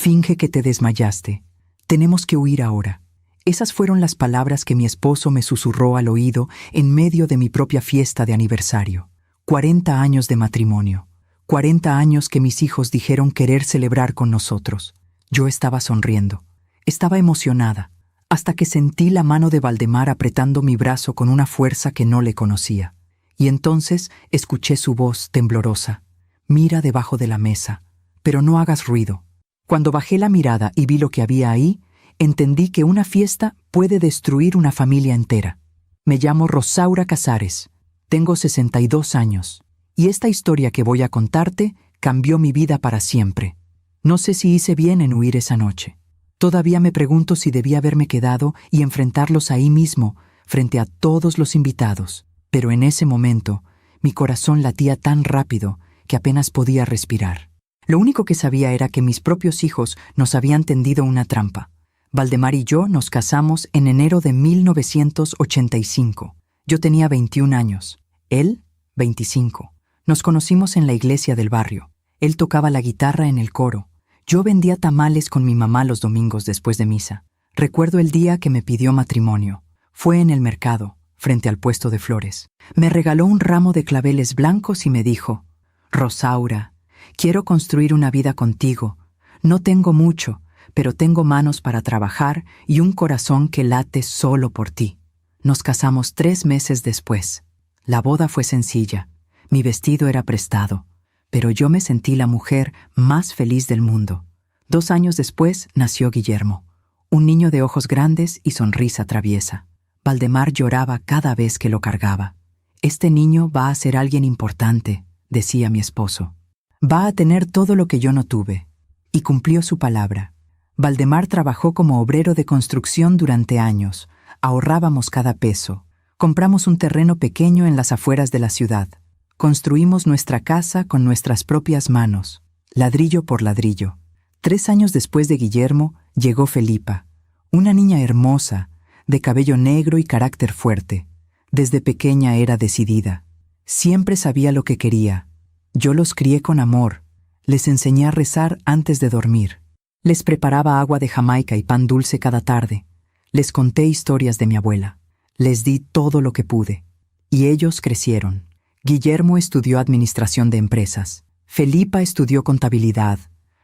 Finge que te desmayaste. Tenemos que huir ahora. Esas fueron las palabras que mi esposo me susurró al oído en medio de mi propia fiesta de aniversario. 40 años de matrimonio. 40 años que mis hijos dijeron querer celebrar con nosotros. Yo estaba sonriendo. Estaba emocionada, hasta que sentí la mano de Valdemar apretando mi brazo con una fuerza que no le conocía. Y entonces escuché su voz temblorosa. Mira debajo de la mesa, pero no hagas ruido. Cuando bajé la mirada y vi lo que había ahí, entendí que una fiesta puede destruir una familia entera. Me llamo Rosaura Casares. Tengo 62 años. Y esta historia que voy a contarte cambió mi vida para siempre. No sé si hice bien en huir esa noche. Todavía me pregunto si debía haberme quedado y enfrentarlos ahí mismo, frente a todos los invitados. Pero en ese momento, mi corazón latía tan rápido que apenas podía respirar. Lo único que sabía era que mis propios hijos nos habían tendido una trampa. Valdemar y yo nos casamos en enero de 1985. Yo tenía 21 años. Él, 25. Nos conocimos en la iglesia del barrio. Él tocaba la guitarra en el coro. Yo vendía tamales con mi mamá los domingos después de misa. Recuerdo el día que me pidió matrimonio. Fue en el mercado, frente al puesto de flores. Me regaló un ramo de claveles blancos y me dijo: «Rosaura, quiero construir una vida contigo. No tengo mucho, pero tengo manos para trabajar y un corazón que late solo por ti». Nos casamos 3 meses después. La boda fue sencilla. Mi vestido era prestado, pero yo me sentí la mujer más feliz del mundo. 2 años después nació Guillermo, un niño de ojos grandes y sonrisa traviesa. Valdemar lloraba cada vez que lo cargaba. «Este niño va a ser alguien importante», decía mi esposo. «Va a tener todo lo que yo no tuve». Y cumplió su palabra. Valdemar trabajó como obrero de construcción durante años. Ahorrábamos cada peso. Compramos un terreno pequeño en las afueras de la ciudad. Construimos nuestra casa con nuestras propias manos, ladrillo por ladrillo. 3 años después de Guillermo, llegó Felipa, una niña hermosa, de cabello negro y carácter fuerte. Desde pequeña era decidida. Siempre sabía lo que quería. Yo los crié con amor. Les enseñé a rezar antes de dormir. Les preparaba agua de Jamaica y pan dulce cada tarde. Les conté historias de mi abuela. Les di todo lo que pude. Y ellos crecieron. Guillermo estudió administración de empresas. Felipa estudió contabilidad.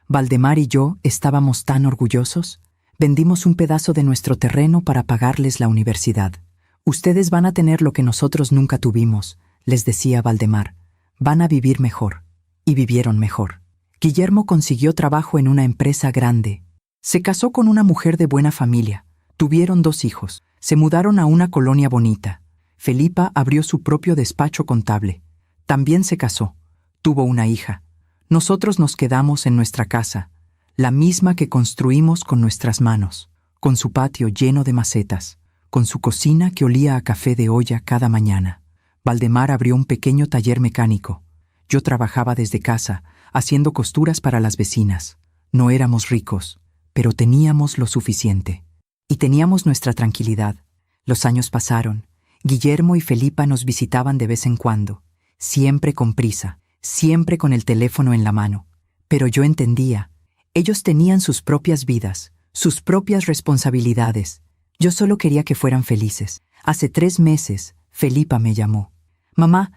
Valdemar y yo estábamos tan orgullosos. Vendimos un pedazo de nuestro terreno para pagarles la universidad. «Ustedes van a tener lo que nosotros nunca tuvimos», les decía Valdemar. «Van a vivir mejor». Y vivieron mejor. Guillermo consiguió trabajo en una empresa grande. Se casó con una mujer de buena familia. Tuvieron 2 hijos. Se mudaron a una colonia bonita. Felipa abrió su propio despacho contable. También se casó. Tuvo una hija. Nosotros nos quedamos en nuestra casa, la misma que construimos con nuestras manos, con su patio lleno de macetas, con su cocina que olía a café de olla cada mañana. Valdemar abrió un pequeño taller mecánico. Yo trabajaba desde casa, haciendo costuras para las vecinas. No éramos ricos, pero teníamos lo suficiente. Y teníamos nuestra tranquilidad. Los años pasaron. Guillermo y Felipa nos visitaban de vez en cuando, siempre con prisa, siempre con el teléfono en la mano. Pero yo entendía. Ellos tenían sus propias vidas, sus propias responsabilidades. Yo solo quería que fueran felices. Hace 3 meses, Felipa me llamó. «Mamá,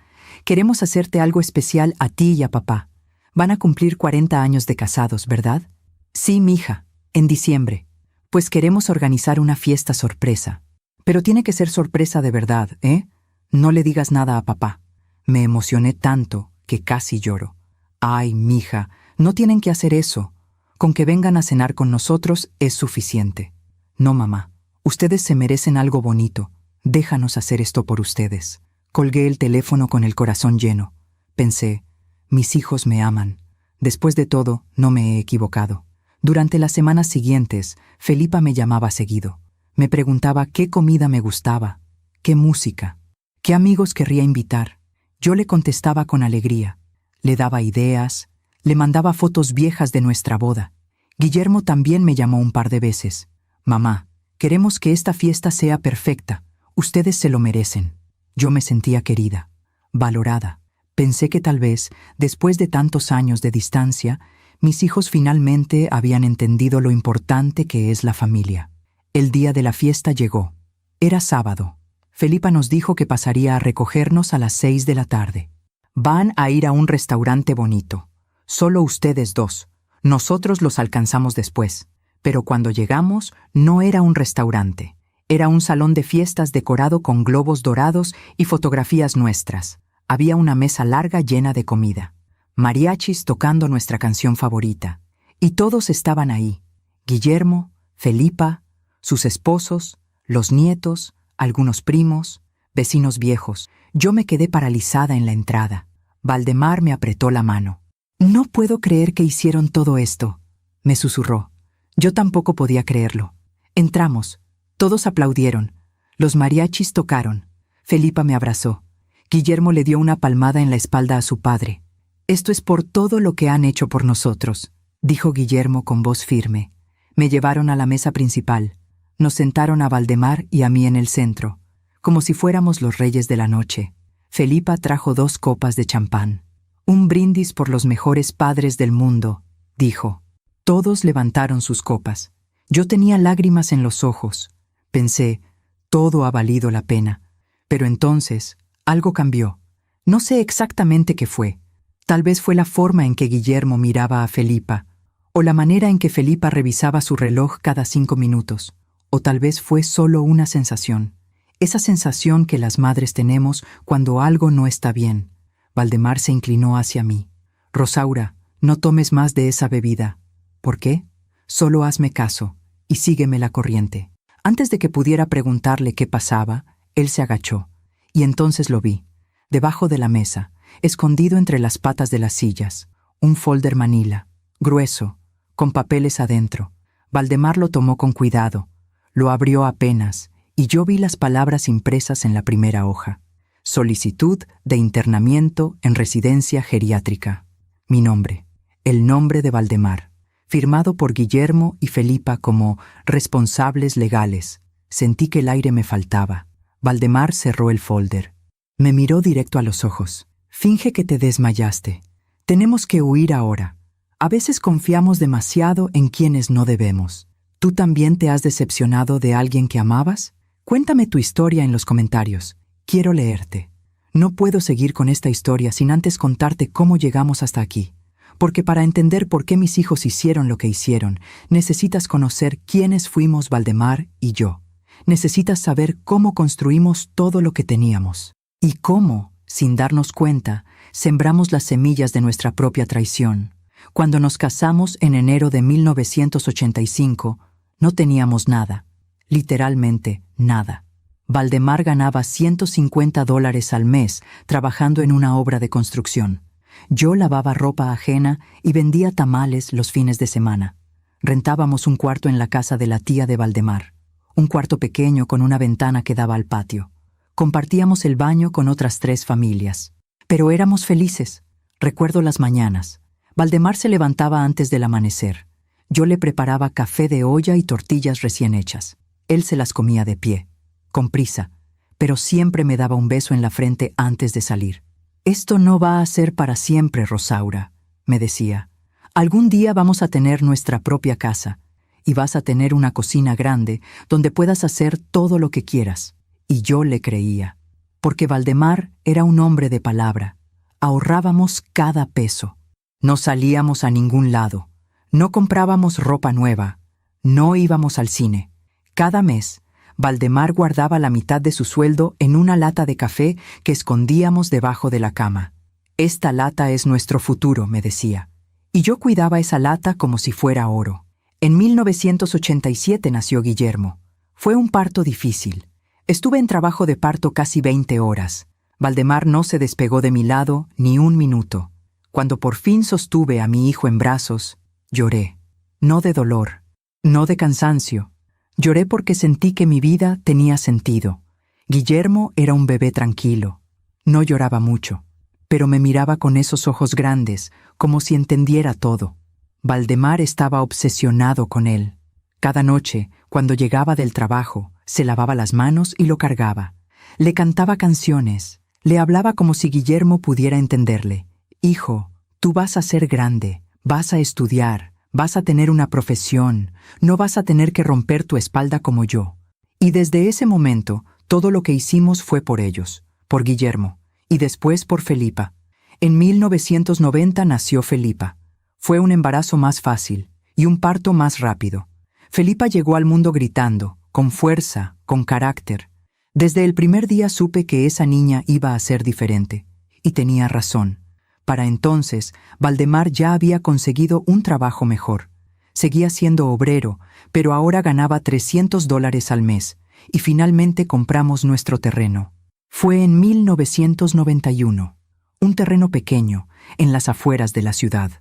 queremos hacerte algo especial a ti y a papá. Van a cumplir 40 años de casados, ¿verdad?» «Sí, mija, en diciembre. Pues queremos organizar una fiesta sorpresa. Pero tiene que ser sorpresa de verdad, ¿eh? No le digas nada a papá». Me emocioné tanto que casi lloro. «Ay, mija, no tienen que hacer eso. Con que vengan a cenar con nosotros es suficiente». «No, mamá, ustedes se merecen algo bonito. Déjanos hacer esto por ustedes». Colgué el teléfono con el corazón lleno. Pensé, mis hijos me aman. Después de todo, no me he equivocado. Durante las semanas siguientes, Felipa me llamaba seguido. Me preguntaba qué comida me gustaba, qué música, qué amigos querría invitar. Yo le contestaba con alegría. Le daba ideas, le mandaba fotos viejas de nuestra boda. Guillermo también me llamó un par de veces. «Mamá, queremos que esta fiesta sea perfecta. Ustedes se lo merecen». Yo me sentía querida, valorada. Pensé que tal vez, después de tantos años de distancia, Mis hijos finalmente habían entendido lo importante que es la familia. El día de la fiesta llegó. Era sábado. Felipa nos dijo que pasaría a recogernos a las 6 de la tarde. Van a ir a un restaurante bonito. Solo ustedes dos. Nosotros los alcanzamos después. Pero cuando llegamos, no era un restaurante. Era un salón de fiestas decorado con globos dorados y fotografías nuestras. Había una mesa larga llena de comida. Mariachis tocando nuestra canción favorita. Y todos estaban ahí. Guillermo, Felipa, sus esposos, los nietos, algunos primos, vecinos viejos. Yo me quedé paralizada en la entrada. Valdemar me apretó la mano. «No puedo creer que hicieron todo esto», me susurró. Yo tampoco podía creerlo. Entramos. Todos aplaudieron. Los mariachis tocaron. Felipa me abrazó. Guillermo le dio una palmada en la espalda a su padre. «Esto es por todo lo que han hecho por nosotros», dijo Guillermo con voz firme. Me llevaron a la mesa principal. Nos sentaron a Valdemar y a mí en el centro, como si fuéramos los reyes de la noche. Felipa trajo 2 copas de champán. «Un brindis por los mejores padres del mundo», dijo. Todos levantaron sus copas. Yo tenía lágrimas en los ojos. Pensé, todo ha valido la pena. Pero entonces, algo cambió. No sé exactamente qué fue. Tal vez fue la forma en que Guillermo miraba a Felipa, o la manera en que Felipa revisaba su reloj cada 5 minutos. O tal vez fue solo una sensación. Esa sensación que las madres tenemos cuando algo no está bien. Valdemar se inclinó hacia mí. «Rosaura, no tomes más de esa bebida». «¿Por qué?» «Solo hazme caso y sígueme la corriente». Antes de que pudiera preguntarle qué pasaba, él se agachó. Y entonces lo vi, debajo de la mesa, escondido entre las patas de las sillas. Un folder manila, grueso, con papeles adentro. Valdemar lo tomó con cuidado. Lo abrió apenas, y yo vi las palabras impresas en la primera hoja. Solicitud de internamiento en residencia geriátrica. Mi nombre, el nombre de Valdemar, firmado por Guillermo y Felipa como responsables legales. Sentí que el aire me faltaba. Valdemar cerró el folder. Me miró directo a los ojos. «Finge que te desmayaste. Tenemos que huir ahora. A veces confiamos demasiado en quienes no debemos. ¿Tú también te has decepcionado de alguien que amabas? Cuéntame tu historia en los comentarios. Quiero leerte. No puedo seguir con esta historia sin antes contarte cómo llegamos hasta aquí. Porque para entender por qué mis hijos hicieron lo que hicieron, necesitas conocer quiénes fuimos Valdemar y yo. Necesitas saber cómo construimos todo lo que teníamos. Y cómo, sin darnos cuenta, sembramos las semillas de nuestra propia traición. Cuando nos casamos en enero de 1985, no teníamos nada. Literalmente nada. Valdemar ganaba $150 al mes trabajando en una obra de construcción. Yo lavaba ropa ajena y vendía tamales los fines de semana. Rentábamos un cuarto en la casa de la tía de Valdemar. Un cuarto pequeño con una ventana que daba al patio. Compartíamos el baño con otras 3 familias. Pero éramos felices. Recuerdo las mañanas. Valdemar se levantaba antes del amanecer. Yo le preparaba café de olla y tortillas recién hechas. Él se las comía de pie, con prisa, pero siempre me daba un beso en la frente antes de salir. «Esto no va a ser para siempre, Rosaura», me decía. «Algún día vamos a tener nuestra propia casa, y vas a tener una cocina grande donde puedas hacer todo lo que quieras». Y yo le creía, porque Valdemar era un hombre de palabra. Ahorrábamos cada peso. No salíamos a ningún lado. No comprábamos ropa nueva. No íbamos al cine. Cada mes, Valdemar guardaba la mitad de su sueldo en una lata de café que escondíamos debajo de la cama. «Esta lata es nuestro futuro», me decía. Y yo cuidaba esa lata como si fuera oro. En 1987 nació Guillermo. Fue un parto difícil. Estuve en trabajo de parto casi 20 horas. Valdemar no se despegó de mi lado ni un minuto. Cuando por fin sostuve a mi hijo en brazos, lloré. No de dolor, no de cansancio. Lloré porque sentí que mi vida tenía sentido. Guillermo era un bebé tranquilo. No lloraba mucho, pero me miraba con esos ojos grandes, como si entendiera todo. Valdemar estaba obsesionado con él. Cada noche, cuando llegaba del trabajo, se lavaba las manos y lo cargaba. Le cantaba canciones. Le hablaba como si Guillermo pudiera entenderle. «Hijo, tú vas a ser grande, Vas a estudiar, vas a tener una profesión, no vas a tener que romper tu espalda como yo. Y desde ese momento, todo lo que hicimos fue por ellos, por Guillermo, y después por Felipa. En 1990 nació Felipa. Fue un embarazo más fácil y un parto más rápido. Felipa llegó al mundo gritando, con fuerza, con carácter. Desde el primer día supe que esa niña iba a ser diferente. Y tenía razón. Para entonces, Valdemar ya había conseguido un trabajo mejor. Seguía siendo obrero, pero ahora ganaba $300 al mes, y finalmente compramos nuestro terreno. Fue en 1991. Un terreno pequeño, en las afueras de la ciudad.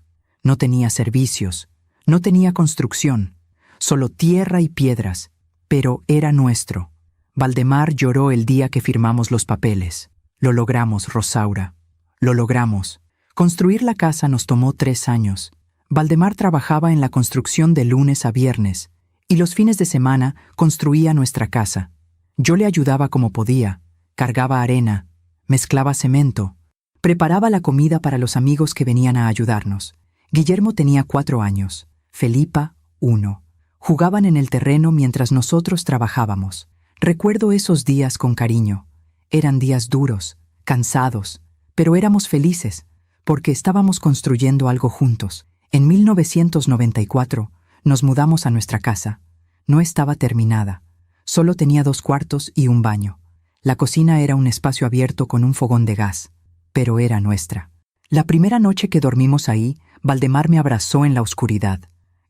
No tenía servicios, no tenía construcción, solo tierra y piedras, pero era nuestro. Valdemar lloró el día que firmamos los papeles. Lo logramos, Rosaura. Lo logramos. Construir la casa nos tomó 3 años. Valdemar trabajaba en la construcción de lunes a viernes, y los fines de semana construía nuestra casa. Yo le ayudaba como podía, cargaba arena, mezclaba cemento, preparaba la comida para los amigos que venían a ayudarnos. Guillermo tenía 4 años, Felipa 1. Jugaban en el terreno mientras nosotros trabajábamos. Recuerdo esos días con cariño. Eran días duros, cansados, pero éramos felices, porque estábamos construyendo algo juntos. En 1994 nos mudamos a nuestra casa. No estaba terminada. Solo tenía 2 cuartos y un baño. La cocina era un espacio abierto con un fogón de gas, pero era nuestra. La primera noche que dormimos ahí, Valdemar me abrazó en la oscuridad.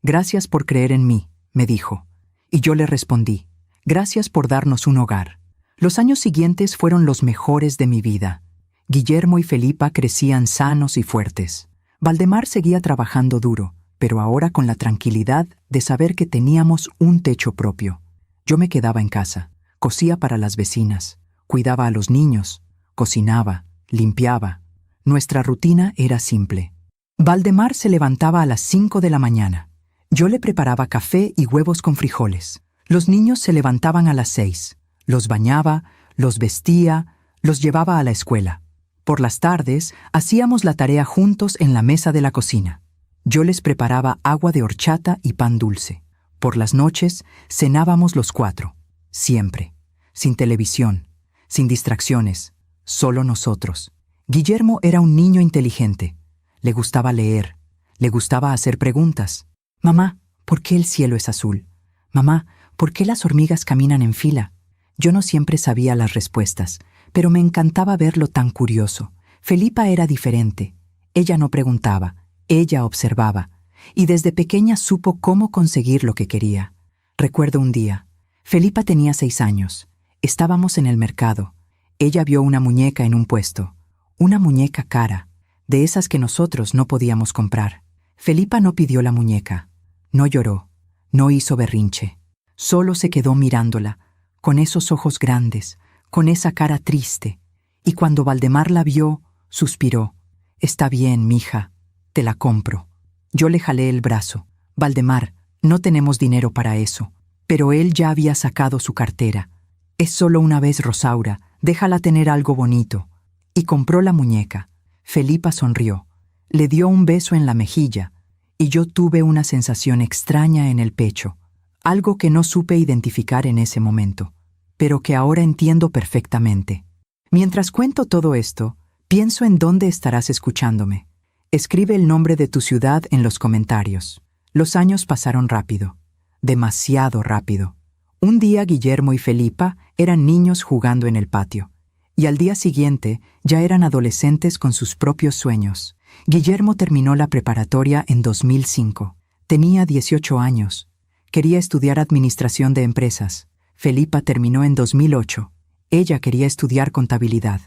«Gracias por creer en mí», me dijo. Y yo le respondí, «Gracias por darnos un hogar». Los años siguientes fueron los mejores de mi vida. Guillermo y Felipa crecían sanos y fuertes. Valdemar seguía trabajando duro, pero ahora con la tranquilidad de saber que teníamos un techo propio. Yo me quedaba en casa, cosía para las vecinas, cuidaba a los niños, cocinaba, limpiaba. Nuestra rutina era simple. Valdemar se levantaba a las 5 de la mañana. Yo le preparaba café y huevos con frijoles. Los niños se levantaban a las 6. Los bañaba, los vestía, los llevaba a la escuela. Por las tardes, hacíamos la tarea juntos en la mesa de la cocina. Yo les preparaba agua de horchata y pan dulce. Por las noches, cenábamos los 4. Siempre. Sin televisión, sin distracciones, solo nosotros. Guillermo era un niño inteligente. Le gustaba leer, le gustaba hacer preguntas. «Mamá, ¿por qué el cielo es azul? Mamá, ¿por qué las hormigas caminan en fila?» Yo no siempre sabía las respuestas, pero me encantaba verlo tan curioso. Felipa era diferente. Ella no preguntaba, ella observaba, y desde pequeña supo cómo conseguir lo que quería. Recuerdo un día. Felipa tenía 6 años. Estábamos en el mercado. Ella vio una muñeca en un puesto. Una muñeca cara, de esas que nosotros no podíamos comprar. Felipa no pidió la muñeca. No lloró. No hizo berrinche. Solo se quedó mirándola, con esos ojos grandes, con esa cara triste. Y cuando Valdemar la vio, suspiró. «Está bien, mija, te la compro». Yo le jalé el brazo. «Valdemar, no tenemos dinero para eso». Pero él ya había sacado su cartera. «Es solo una vez, Rosaura, déjala tener algo bonito». Y compró la muñeca. Felipa sonrió. Le dio un beso en la mejilla, y yo tuve una sensación extraña en el pecho, algo que no supe identificar en ese momento, pero que ahora entiendo perfectamente. Mientras cuento todo esto, pienso en dónde estarás escuchándome. Escribe el nombre de tu ciudad en los comentarios. Los años pasaron rápido, demasiado rápido. Un día Guillermo y Felipa eran niños jugando en el patio, y al día siguiente ya eran adolescentes con sus propios sueños. Guillermo terminó la preparatoria en 2005. Tenía 18 años. Quería estudiar administración de empresas. Felipa terminó en 2008. Ella quería estudiar contabilidad.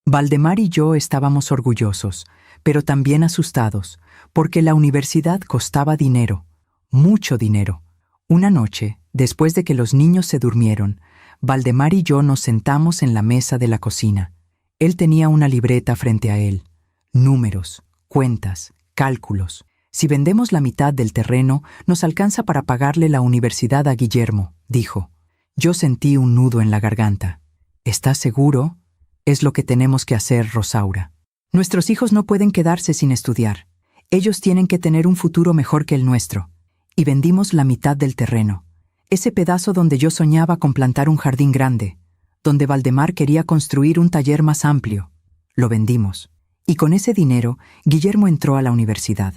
Valdemar y yo estábamos orgullosos, pero también asustados, porque la universidad costaba dinero, mucho dinero. Una noche, después de que los niños se durmieron, Valdemar y yo nos sentamos en la mesa de la cocina. Él tenía una libreta frente a él. Números, cuentas, cálculos. Si vendemos la mitad del terreno, nos alcanza para pagarle la universidad a Guillermo, dijo. Yo sentí un nudo en la garganta. ¿Estás seguro? Es lo que tenemos que hacer, Rosaura. Nuestros hijos no pueden quedarse sin estudiar. Ellos tienen que tener un futuro mejor que el nuestro. Y vendimos la mitad del terreno. Ese pedazo donde yo soñaba con plantar un jardín grande, donde Valdemar quería construir un taller más amplio. Lo vendimos. Y con ese dinero, Guillermo entró a la universidad.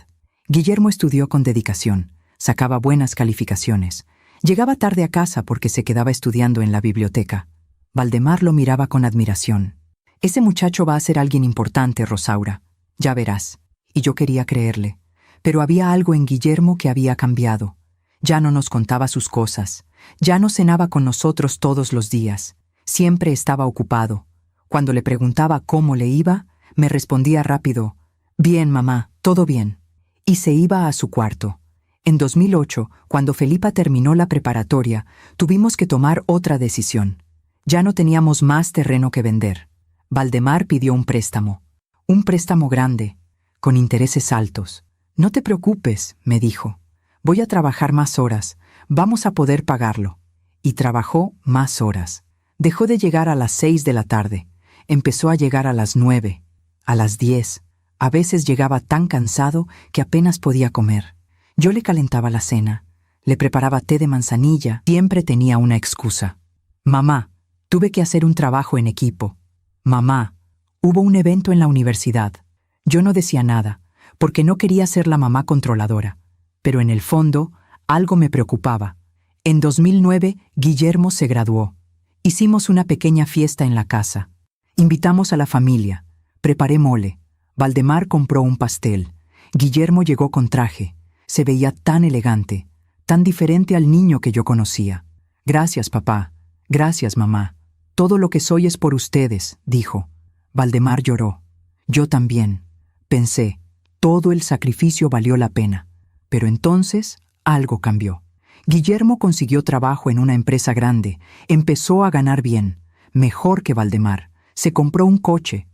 Guillermo estudió con dedicación, sacaba buenas calificaciones. Llegaba tarde a casa porque se quedaba estudiando en la biblioteca. Valdemar lo miraba con admiración. Ese muchacho va a ser alguien importante, Rosaura. Ya verás. Y yo quería creerle. Pero había algo en Guillermo que había cambiado. Ya no nos contaba sus cosas. Ya no cenaba con nosotros todos los días. Siempre estaba ocupado. Cuando le preguntaba cómo le iba, me respondía rápido: «Bien, mamá, todo bien». Y se iba a su cuarto. En 2008, cuando Felipa terminó la preparatoria, tuvimos que tomar otra decisión. Ya no teníamos más terreno que vender. Valdemar pidió un préstamo grande, con intereses altos. «No te preocupes», me dijo. «Voy a trabajar más horas, vamos a poder pagarlo». Y trabajó más horas. Dejó de llegar a las 6 de la tarde. Empezó a llegar a las 9, a las 10. A veces llegaba tan cansado que apenas podía comer. Yo le calentaba la cena, le preparaba té de manzanilla, siempre tenía una excusa. «Mamá, tuve que hacer un trabajo en equipo». «Mamá, hubo un evento en la universidad». Yo no decía nada, porque no quería ser la mamá controladora. Pero en el fondo, algo me preocupaba. En 2009, Guillermo se graduó. Hicimos una pequeña fiesta en la casa. Invitamos a la familia. Preparé mole. Valdemar compró un pastel. Guillermo llegó con traje. Se veía tan elegante, tan diferente al niño que yo conocía. «Gracias, papá. Gracias, mamá. Todo lo que soy es por ustedes», dijo. Valdemar lloró. Yo también. Pensé, todo el sacrificio valió la pena. Pero entonces algo cambió. Guillermo consiguió trabajo en una empresa grande. Empezó a ganar bien, mejor que Valdemar. Se compró un coche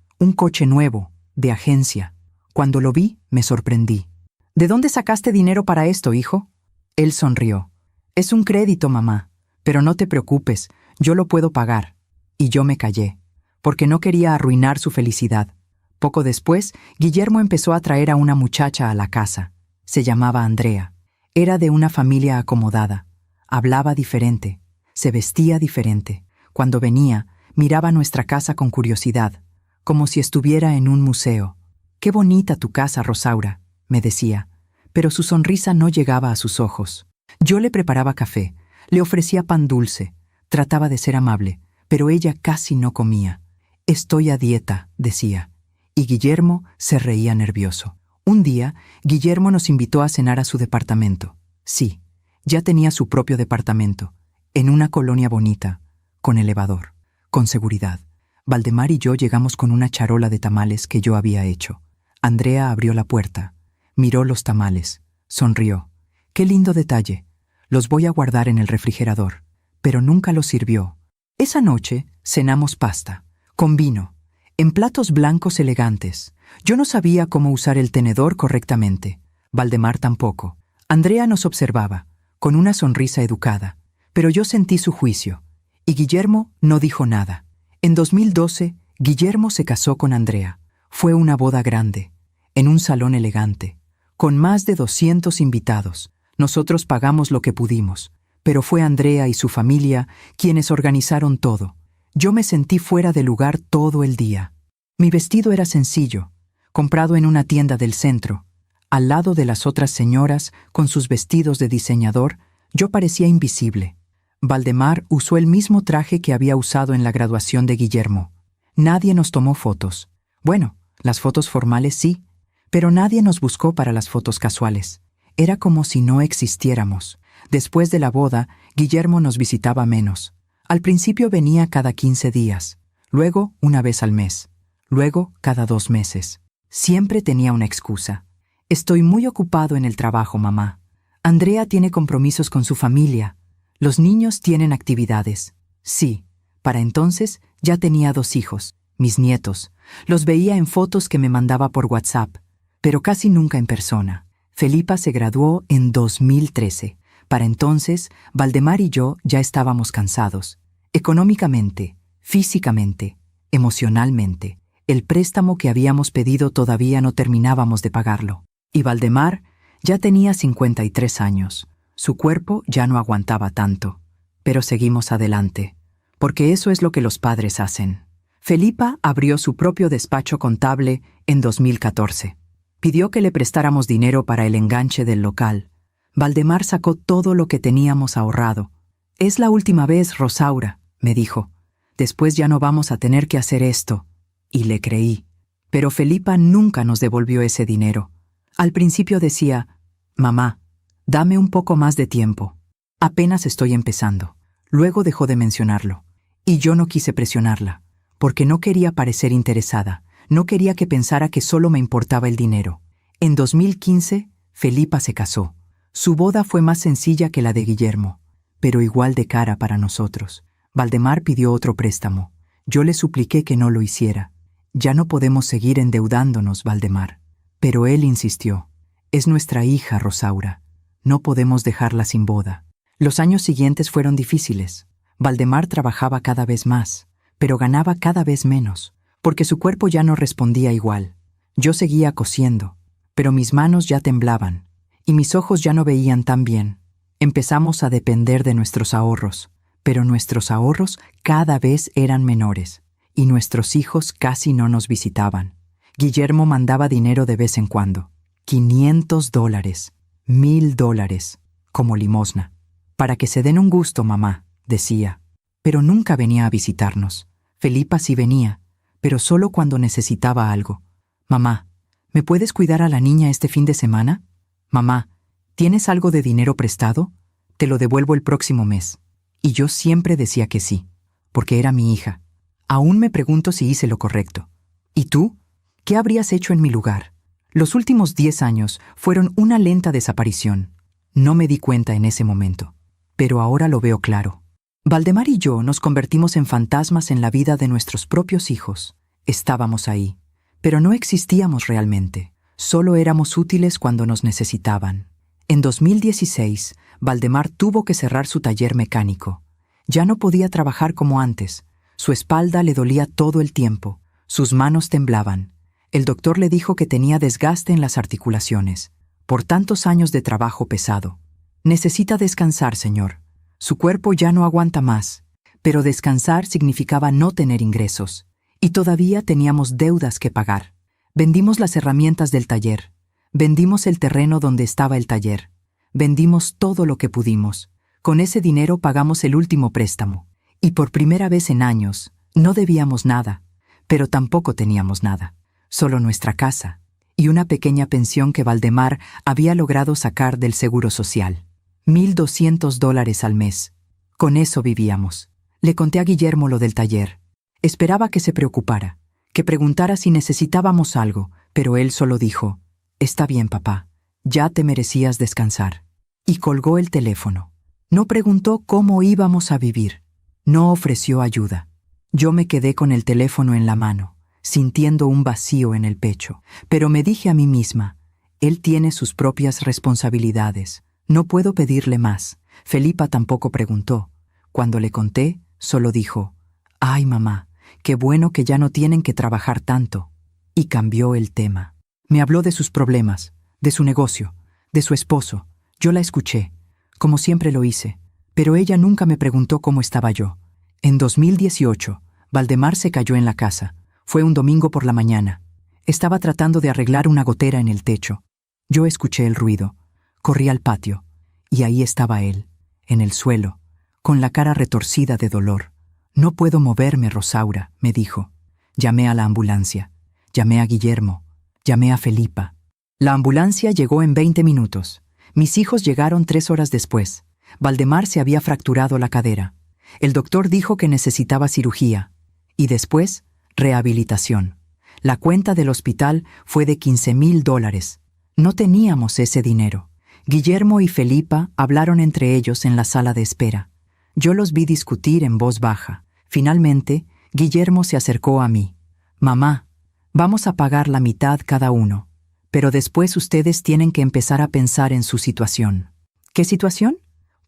nuevo, de agencia. Cuando lo vi, me sorprendí. «¿De dónde sacaste dinero para esto, hijo?» Él sonrió. «Es un crédito, mamá. Pero no te preocupes, yo lo puedo pagar». Y yo me callé, porque no quería arruinar su felicidad. Poco después, Guillermo empezó a traer a una muchacha a la casa. Se llamaba Andrea. Era de una familia acomodada. Hablaba diferente. Se vestía diferente. Cuando venía, miraba nuestra casa con curiosidad, como si estuviera en un museo. «Qué bonita tu casa, Rosaura», me decía, pero su sonrisa no llegaba a sus ojos. Yo le preparaba café, le ofrecía pan dulce, trataba de ser amable, pero ella casi no comía. «Estoy a dieta», decía. Y Guillermo se reía nervioso. Un día, Guillermo nos invitó a cenar a su departamento. Sí, ya tenía su propio departamento, en una colonia bonita, con elevador, con seguridad. Valdemar y yo llegamos con una charola de tamales que yo había hecho. Andrea abrió la puerta, miró los tamales, sonrió. «Qué lindo detalle. Los voy a guardar en el refrigerador». Pero nunca los sirvió. Esa noche cenamos pasta, con vino, en platos blancos elegantes. Yo no sabía cómo usar el tenedor correctamente. Valdemar tampoco. Andrea nos observaba, con una sonrisa educada, pero yo sentí su juicio. Y Guillermo no dijo nada. En 2012, Guillermo se casó con Andrea. Fue una boda grande, en un salón elegante, con más de 200 invitados. Nosotros pagamos lo que pudimos, pero fue Andrea y su familia quienes organizaron todo. Yo me sentí fuera de lugar todo el día. Mi vestido era sencillo, comprado en una tienda del centro. Al lado de las otras señoras con sus vestidos de diseñador, yo parecía invisible. Valdemar usó el mismo traje que había usado en la graduación de Guillermo. Nadie nos tomó fotos. Bueno, las fotos formales sí, pero nadie nos buscó para las fotos casuales. Era como si no existiéramos. Después de la boda, Guillermo nos visitaba menos. Al principio venía cada 15 días, luego una vez al mes, luego cada 2 meses. Siempre tenía una excusa. «Estoy muy ocupado en el trabajo, mamá. Andrea tiene compromisos con su familia. Los niños tienen actividades». Sí, para entonces ya tenía 2 hijos, mis nietos. Los veía en fotos que me mandaba por WhatsApp, pero casi nunca en persona. Felipa se graduó en 2013. Para entonces, Valdemar y yo ya estábamos cansados. Económicamente, físicamente, emocionalmente. El préstamo que habíamos pedido todavía no terminábamos de pagarlo. Y Valdemar ya tenía 53 años. Su cuerpo ya no aguantaba tanto. Pero seguimos adelante, porque eso es lo que los padres hacen. Felipa abrió su propio despacho contable en 2014. Pidió que le prestáramos dinero para el enganche del local. Valdemar sacó todo lo que teníamos ahorrado. «Es la última vez, Rosaura», me dijo. «Después ya no vamos a tener que hacer esto». Y le creí. Pero Felipa nunca nos devolvió ese dinero. Al principio decía: «Mamá, dame un poco más de tiempo. Apenas estoy empezando». Luego dejó de mencionarlo. Y yo no quise presionarla, porque no quería parecer interesada. No quería que pensara que solo me importaba el dinero. En 2015, Felipa se casó. Su boda fue más sencilla que la de Guillermo, pero igual de cara para nosotros. Valdemar pidió otro préstamo. Yo le supliqué que no lo hiciera. «Ya no podemos seguir endeudándonos, Valdemar». Pero él insistió. «Es nuestra hija, Rosaura. No podemos dejarla sin boda». Los años siguientes fueron difíciles. Valdemar trabajaba cada vez más, pero ganaba cada vez menos, porque su cuerpo ya no respondía igual. Yo seguía cosiendo, pero mis manos ya temblaban, y mis ojos ya no veían tan bien. Empezamos a depender de nuestros ahorros, pero nuestros ahorros cada vez eran menores, y nuestros hijos casi no nos visitaban. Guillermo mandaba dinero de vez en cuando, $500, $1,000, como limosna. «Para que se den un gusto, mamá», decía. Pero nunca venía a visitarnos. Felipa sí venía, pero solo cuando necesitaba algo. «Mamá, ¿me puedes cuidar a la niña este fin de semana? Mamá, ¿tienes algo de dinero prestado? Te lo devuelvo el próximo mes». Y yo siempre decía que sí, porque era mi hija. Aún me pregunto si hice lo correcto. ¿Y tú? ¿Qué habrías hecho en mi lugar? Los últimos 10 años fueron una lenta desaparición. No me di cuenta en ese momento, pero ahora lo veo claro. Valdemar y yo nos convertimos en fantasmas en la vida de nuestros propios hijos. Estábamos ahí, pero no existíamos realmente. Solo éramos útiles cuando nos necesitaban. En 2016, Valdemar tuvo que cerrar su taller mecánico. Ya no podía trabajar como antes. Su espalda le dolía todo el tiempo. Sus manos temblaban. El doctor le dijo que tenía desgaste en las articulaciones, por tantos años de trabajo pesado. «Necesita descansar, señor. Su cuerpo ya no aguanta más». Pero descansar significaba no tener ingresos. Y todavía teníamos deudas que pagar. Vendimos las herramientas del taller. Vendimos el terreno donde estaba el taller. Vendimos todo lo que pudimos. Con ese dinero pagamos el último préstamo. Y por primera vez en años, no debíamos nada, pero tampoco teníamos nada. Solo nuestra casa y una pequeña pensión que Valdemar había logrado sacar del Seguro Social. $1,200 al mes. Con eso vivíamos. Le conté a Guillermo lo del taller. Esperaba que se preocupara, que preguntara si necesitábamos algo, pero él solo dijo: «Está bien, papá, ya te merecías descansar». Y colgó el teléfono. No preguntó cómo íbamos a vivir. No ofreció ayuda. Yo me quedé con el teléfono en la mano, sintiendo un vacío en el pecho, pero me dije a mí misma: él tiene sus propias responsabilidades. No puedo pedirle más. Felipa tampoco preguntó. Cuando le conté, solo dijo: «Ay, mamá, qué bueno que ya no tienen que trabajar tanto». Y cambió el tema. Me habló de sus problemas, de su negocio, de su esposo. Yo la escuché, como siempre lo hice, pero ella nunca me preguntó cómo estaba yo. En 2018, Valdemar se cayó en la casa. Fue un domingo por la mañana. Estaba tratando de arreglar una gotera en el techo. Yo escuché el ruido. Corrí al patio, y ahí estaba él, en el suelo, con la cara retorcida de dolor. «No puedo moverme, Rosaura», me dijo. Llamé a la ambulancia. Llamé a Guillermo. Llamé a Felipa. La ambulancia llegó en 20 minutos. Mis hijos llegaron 3 horas después. Valdemar se había fracturado la cadera. El doctor dijo que necesitaba cirugía. Y después, rehabilitación. La cuenta del hospital fue de $15,000. No teníamos ese dinero. Guillermo y Felipa hablaron entre ellos en la sala de espera. Yo los vi discutir en voz baja. Finalmente, Guillermo se acercó a mí. «Mamá, vamos a pagar la mitad cada uno, pero después ustedes tienen que empezar a pensar en su situación». «¿Qué situación?»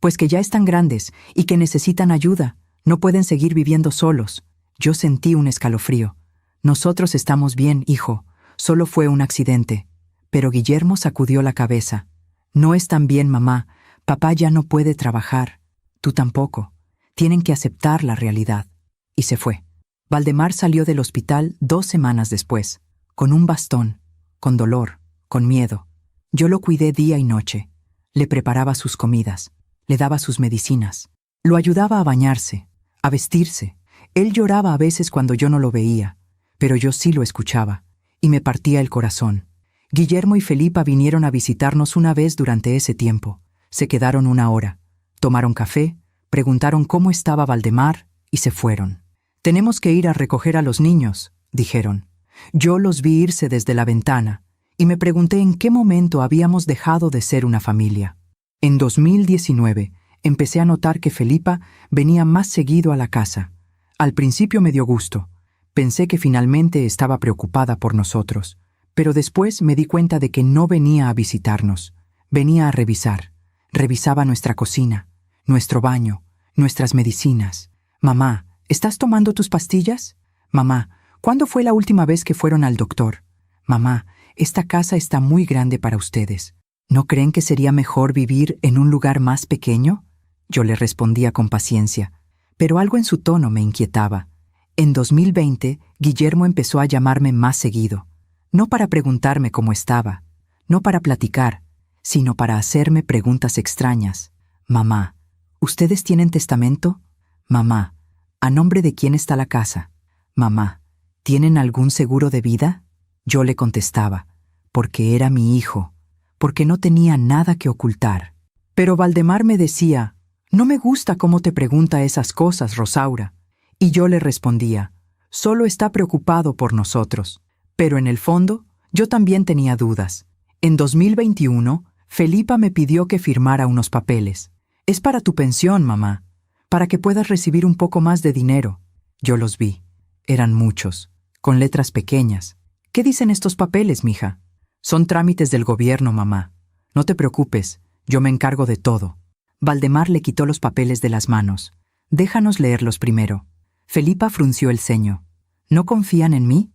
«Pues que ya están grandes y que necesitan ayuda. No pueden seguir viviendo solos». Yo sentí un escalofrío. «Nosotros estamos bien, hijo. Solo fue un accidente». Pero Guillermo sacudió la cabeza. No están bien, mamá. Papá ya no puede trabajar. Tú tampoco. Tienen que aceptar la realidad. Y se fue. Valdemar salió del hospital 2 semanas después, con un bastón, con dolor, con miedo. Yo lo cuidé día y noche. Le preparaba sus comidas, le daba sus medicinas, lo ayudaba a bañarse, a vestirse. Él lloraba a veces cuando yo no lo veía, pero yo sí lo escuchaba, y me partía el corazón. Guillermo y Felipa vinieron a visitarnos una vez durante ese tiempo. Se quedaron 1 hora, tomaron café, preguntaron cómo estaba Valdemar y se fueron. Tenemos que ir a recoger a los niños, dijeron. Yo los vi irse desde la ventana y me pregunté en qué momento habíamos dejado de ser una familia. En 2019 empecé a notar que Felipa venía más seguido a la casa. Al principio me dio gusto. Pensé que finalmente estaba preocupada por nosotros, pero después me di cuenta de que no venía a visitarnos. Venía a revisar. Revisaba nuestra cocina, nuestro baño, nuestras medicinas. Mamá, ¿estás tomando tus pastillas? Mamá, ¿cuándo fue la última vez que fueron al doctor? Mamá, esta casa está muy grande para ustedes. ¿No creen que sería mejor vivir en un lugar más pequeño? Yo le respondía con paciencia, pero algo en su tono me inquietaba. En 2020, Guillermo empezó a llamarme más seguido, no para preguntarme cómo estaba, no para platicar, sino para hacerme preguntas extrañas. Mamá, ¿ustedes tienen testamento? Mamá, ¿a nombre de quién está la casa? Mamá, ¿tienen algún seguro de vida? Yo le contestaba, porque era mi hijo, porque no tenía nada que ocultar. Pero Valdemar me decía, no me gusta cómo te pregunta esas cosas, Rosaura. Y yo le respondía, solo está preocupado por nosotros. Pero en el fondo, yo también tenía dudas. En 2021, Felipa me pidió que firmara unos papeles. Es para tu pensión, mamá, para que puedas recibir un poco más de dinero. Yo los vi. Eran muchos, con letras pequeñas. ¿Qué dicen estos papeles, mija? Son trámites del gobierno, mamá. No te preocupes, yo me encargo de todo. Valdemar le quitó los papeles de las manos. Déjanos leerlos primero. Felipa frunció el ceño. ¿No confían en mí?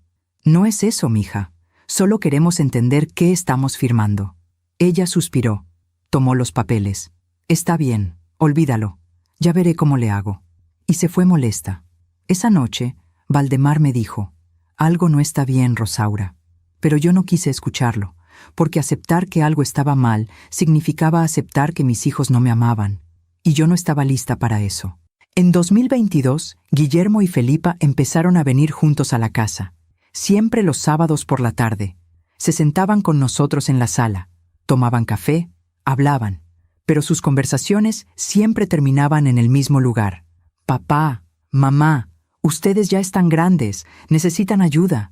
No es eso, mija. Solo queremos entender qué estamos firmando. Ella suspiró. Tomó los papeles. Está bien, olvídalo. Ya veré cómo le hago. Y se fue molesta. Esa noche, Valdemar me dijo, algo no está bien, Rosaura. Pero yo no quise escucharlo, porque aceptar que algo estaba mal significaba aceptar que mis hijos no me amaban, y yo no estaba lista para eso. En 2022, Guillermo y Felipa empezaron a venir juntos a la casa, siempre los sábados por la tarde. Se sentaban con nosotros en la sala, tomaban café, hablaban, pero sus conversaciones siempre terminaban en el mismo lugar. Papá, mamá, ustedes ya están grandes, necesitan ayuda.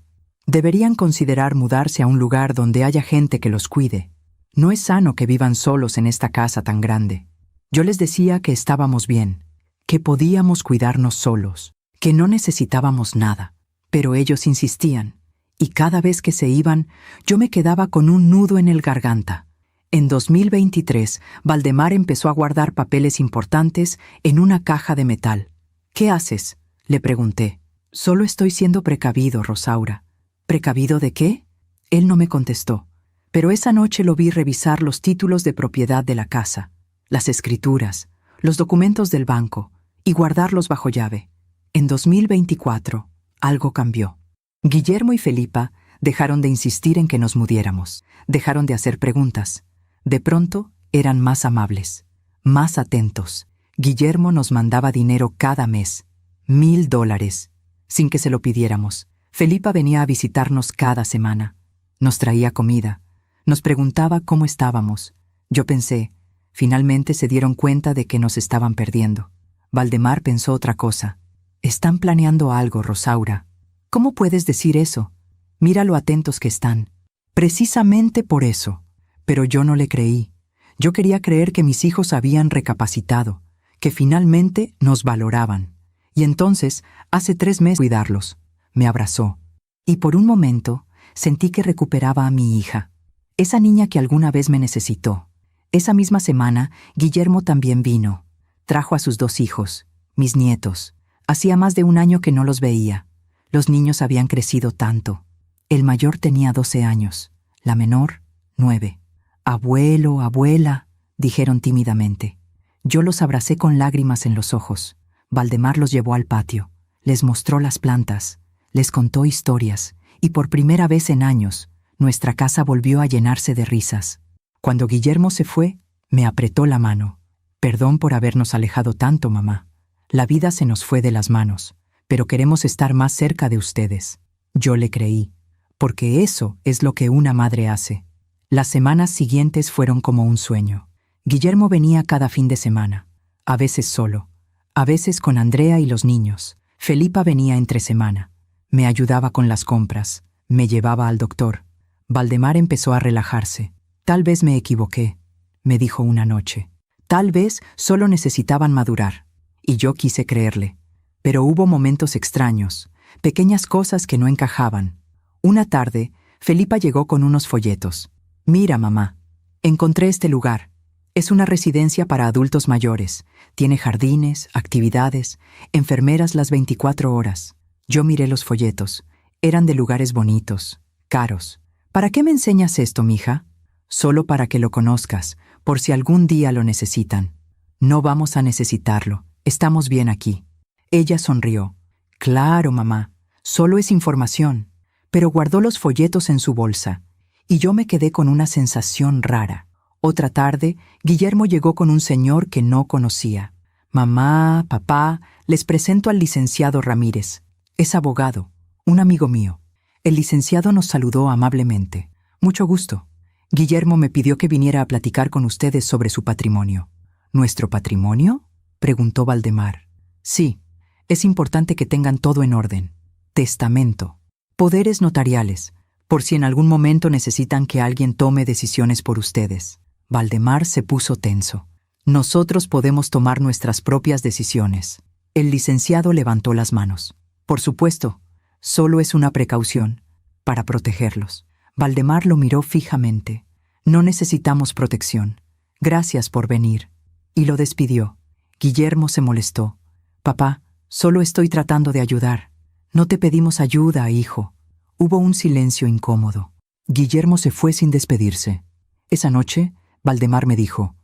Deberían considerar mudarse a un lugar donde haya gente que los cuide. No es sano que vivan solos en esta casa tan grande. Yo les decía que estábamos bien, que podíamos cuidarnos solos, que no necesitábamos nada. Pero ellos insistían, y cada vez que se iban, yo me quedaba con un nudo en el garganta. En 2023, Valdemar empezó a guardar papeles importantes en una caja de metal. ¿Qué haces?, le pregunté. Solo estoy siendo precavido, Rosaura. ¿Precavido de qué? Él no me contestó, pero esa noche lo vi revisar los títulos de propiedad de la casa, las escrituras, los documentos del banco, y guardarlos bajo llave. En 2024, algo cambió. Guillermo y Felipa dejaron de insistir en que nos mudáramos, dejaron de hacer preguntas. De pronto, eran más amables, más atentos. Guillermo nos mandaba dinero cada mes, $1,000, sin que se lo pidiéramos. Felipa venía a visitarnos cada semana. Nos traía comida. Nos preguntaba cómo estábamos. Yo pensé, finalmente se dieron cuenta de que nos estaban perdiendo. Valdemar pensó otra cosa. Están planeando algo, Rosaura. ¿Cómo puedes decir eso? Mira lo atentos que están. Precisamente por eso. Pero yo no le creí. Yo quería creer que mis hijos habían recapacitado, que finalmente nos valoraban. Y entonces, hace 3 meses cuidarlos. Me abrazó, y por un momento sentí que recuperaba a mi hija, esa niña que alguna vez me necesitó. Esa misma semana, Guillermo también vino. Trajo a sus 2 hijos, mis nietos. Hacía más de 1 año que no los veía. Los niños habían crecido tanto. El mayor tenía 12 años, la menor, 9. Abuelo, abuela, dijeron tímidamente. Yo los abracé con lágrimas en los ojos. Valdemar los llevó al patio, les mostró las plantas, les contó historias, y por primera vez en años, nuestra casa volvió a llenarse de risas. Cuando Guillermo se fue, me apretó la mano. Perdón por habernos alejado tanto, mamá. La vida se nos fue de las manos, pero queremos estar más cerca de ustedes. Yo le creí, porque eso es lo que una madre hace. Las semanas siguientes fueron como un sueño. Guillermo venía cada fin de semana, a veces solo, a veces con Andrea y los niños. Felipa venía entre semana. Me ayudaba con las compras, me llevaba al doctor. Valdemar empezó a relajarse. Tal vez me equivoqué, me dijo una noche. Tal vez solo necesitaban madurar. Y yo quise creerle. Pero hubo momentos extraños, pequeñas cosas que no encajaban. Una tarde, Felipa llegó con unos folletos. Mira, mamá, encontré este lugar. Es una residencia para adultos mayores. Tiene jardines, actividades, enfermeras las 24 horas. Yo miré los folletos. Eran de lugares bonitos, caros. ¿Para qué me enseñas esto, mija? Solo para que lo conozcas, por si algún día lo necesitan. No vamos a necesitarlo. Estamos bien aquí. Ella sonrió. Claro, mamá. Solo es información. Pero guardó los folletos en su bolsa. Y yo me quedé con una sensación rara. Otra tarde, Guillermo llegó con un señor que no conocía. Mamá, papá, les presento al licenciado Ramírez. Es abogado, un amigo mío. El licenciado nos saludó amablemente. Mucho gusto. Guillermo me pidió que viniera a platicar con ustedes sobre su patrimonio. ¿Nuestro patrimonio?, preguntó Valdemar. Sí, es importante que tengan todo en orden. Testamento. Poderes notariales, por si en algún momento necesitan que alguien tome decisiones por ustedes. Valdemar se puso tenso. Nosotros podemos tomar nuestras propias decisiones. El licenciado levantó las manos. Por supuesto, solo es una precaución, para protegerlos. Valdemar lo miró fijamente. No necesitamos protección. Gracias por venir. Y lo despidió. Guillermo se molestó. Papá, solo estoy tratando de ayudar. No te pedimos ayuda, hijo. Hubo un silencio incómodo. Guillermo se fue sin despedirse. Esa noche, Valdemar me dijo,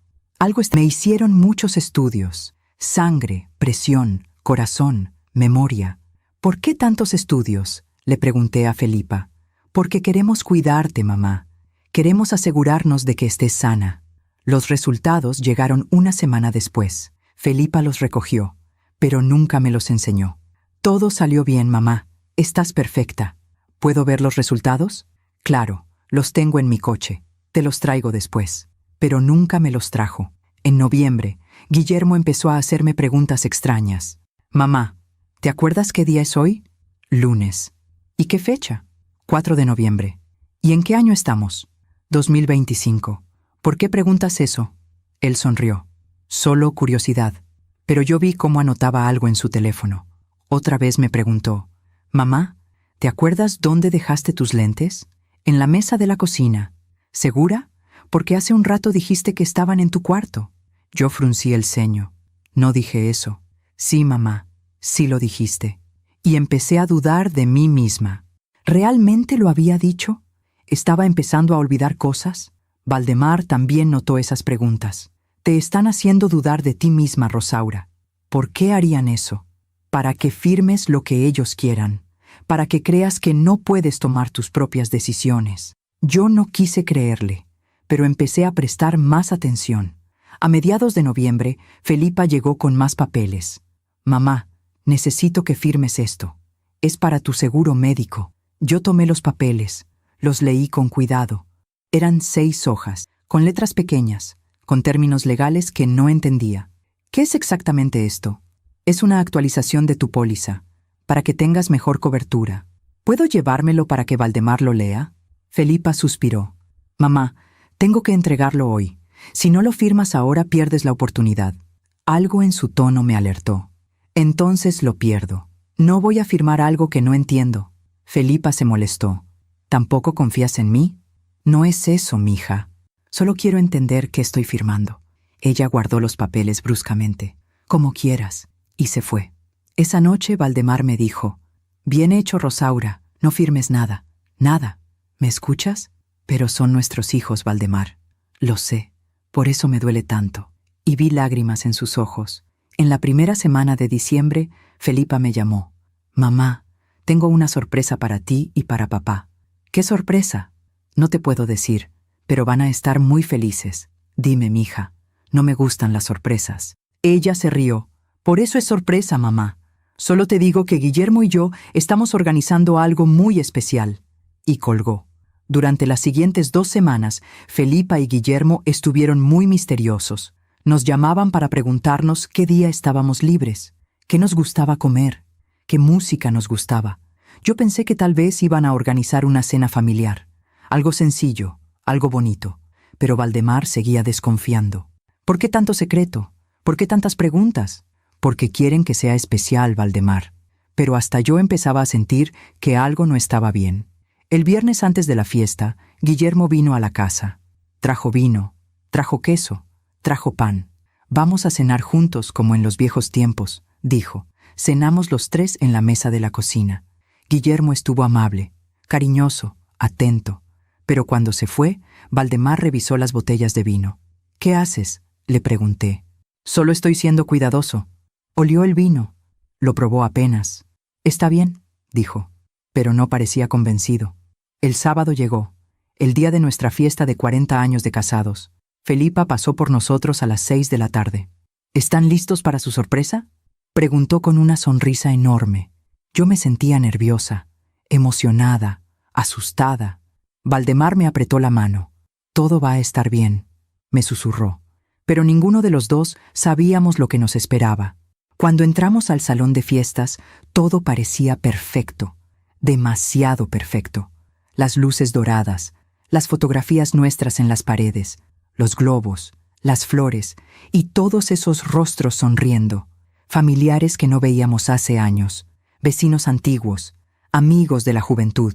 me hicieron muchos estudios. Sangre, presión, corazón, memoria. ¿Por qué tantos estudios?, le pregunté a Felipa. Porque queremos cuidarte, mamá. Queremos asegurarnos de que estés sana. Los resultados llegaron una semana después. Felipa los recogió, pero nunca me los enseñó. Todo salió bien, mamá. Estás perfecta. ¿Puedo ver los resultados? Claro, los tengo en mi coche. Te los traigo después. Pero nunca me los trajo. En noviembre, Guillermo empezó a hacerme preguntas extrañas. Mamá, ¿te acuerdas qué día es hoy? Lunes. ¿Y qué fecha? 4 de noviembre. ¿Y en qué año estamos? 2025. ¿Por qué preguntas eso? Él sonrió. Solo curiosidad. Pero yo vi cómo anotaba algo en su teléfono. Otra vez me preguntó, Mamá, ¿te acuerdas dónde dejaste tus lentes? En la mesa de la cocina. ¿Segura? Porque hace un rato dijiste que estaban en tu cuarto. Yo fruncí el ceño. No dije eso. Sí, mamá, sí lo dijiste. Y empecé a dudar de mí misma. ¿Realmente lo había dicho? ¿Estaba empezando a olvidar cosas? Valdemar también notó esas preguntas. Te están haciendo dudar de ti misma, Rosaura. ¿Por qué harían eso? Para que firmes lo que ellos quieran. Para que creas que no puedes tomar tus propias decisiones. Yo no quise creerle, pero empecé a prestar más atención. A mediados de noviembre, Felipa llegó con más papeles. Mamá, necesito que firmes esto. Es para tu seguro médico. Yo tomé los papeles, los leí con cuidado. Eran 6 hojas, con letras pequeñas, con términos legales que no entendía. ¿Qué es exactamente esto? Es una actualización de tu póliza, para que tengas mejor cobertura. ¿Puedo llevármelo para que Valdemar lo lea? Felipa suspiró. Mamá, tengo que entregarlo hoy. Si no lo firmas ahora, pierdes la oportunidad. Algo en su tono me alertó. Entonces lo pierdo. No voy a firmar algo que no entiendo. Felipa se molestó. ¿Tampoco confías en mí? No es eso, mija. Solo quiero entender qué estoy firmando. Ella guardó los papeles bruscamente. Como quieras. Y se fue. Esa noche Valdemar me dijo, Bien hecho, Rosaura. No firmes nada. Nada. ¿Me escuchas? Pero son nuestros hijos, Valdemar. Lo sé. Por eso me duele tanto. Y vi lágrimas en sus ojos. En la primera semana de diciembre, Felipa me llamó. Mamá, tengo una sorpresa para ti y para papá. ¿Qué sorpresa? No te puedo decir, pero van a estar muy felices. Dime, mija, no me gustan las sorpresas. Ella se rió. Por eso es sorpresa, mamá. Solo te digo que Guillermo y yo estamos organizando algo muy especial. Y colgó. Durante las siguientes 2 semanas, Felipa y Guillermo estuvieron muy misteriosos. Nos llamaban para preguntarnos qué día estábamos libres, qué nos gustaba comer, qué música nos gustaba. Yo pensé que tal vez iban a organizar una cena familiar. Algo sencillo, algo bonito. Pero Valdemar seguía desconfiando. ¿Por qué tanto secreto? ¿Por qué tantas preguntas? Porque quieren que sea especial, Valdemar. Pero hasta yo empezaba a sentir que algo no estaba bien. El viernes antes de la fiesta, Guillermo vino a la casa. Trajo vino, trajo queso, trajo pan. Vamos a cenar juntos como en los viejos tiempos, dijo. Cenamos los 3 en la mesa de la cocina. Guillermo estuvo amable, cariñoso, atento. Pero cuando se fue, Valdemar revisó las botellas de vino. ¿Qué haces?, le pregunté. Solo estoy siendo cuidadoso. Olió el vino. Lo probó apenas. Está bien, dijo, pero no parecía convencido. El sábado llegó, el día de nuestra fiesta de 40 años de casados. Felipa pasó por nosotros a las 6 de la tarde. ¿Están listos para su sorpresa?, preguntó con una sonrisa enorme. Yo me sentía nerviosa, emocionada, asustada. Valdemar me apretó la mano. Todo va a estar bien, me susurró. Pero ninguno de los dos sabíamos lo que nos esperaba. Cuando entramos al salón de fiestas, todo parecía perfecto, demasiado perfecto. Las luces doradas, las fotografías nuestras en las paredes, los globos, las flores y todos esos rostros sonriendo, familiares que no veíamos hace años, vecinos antiguos, amigos de la juventud.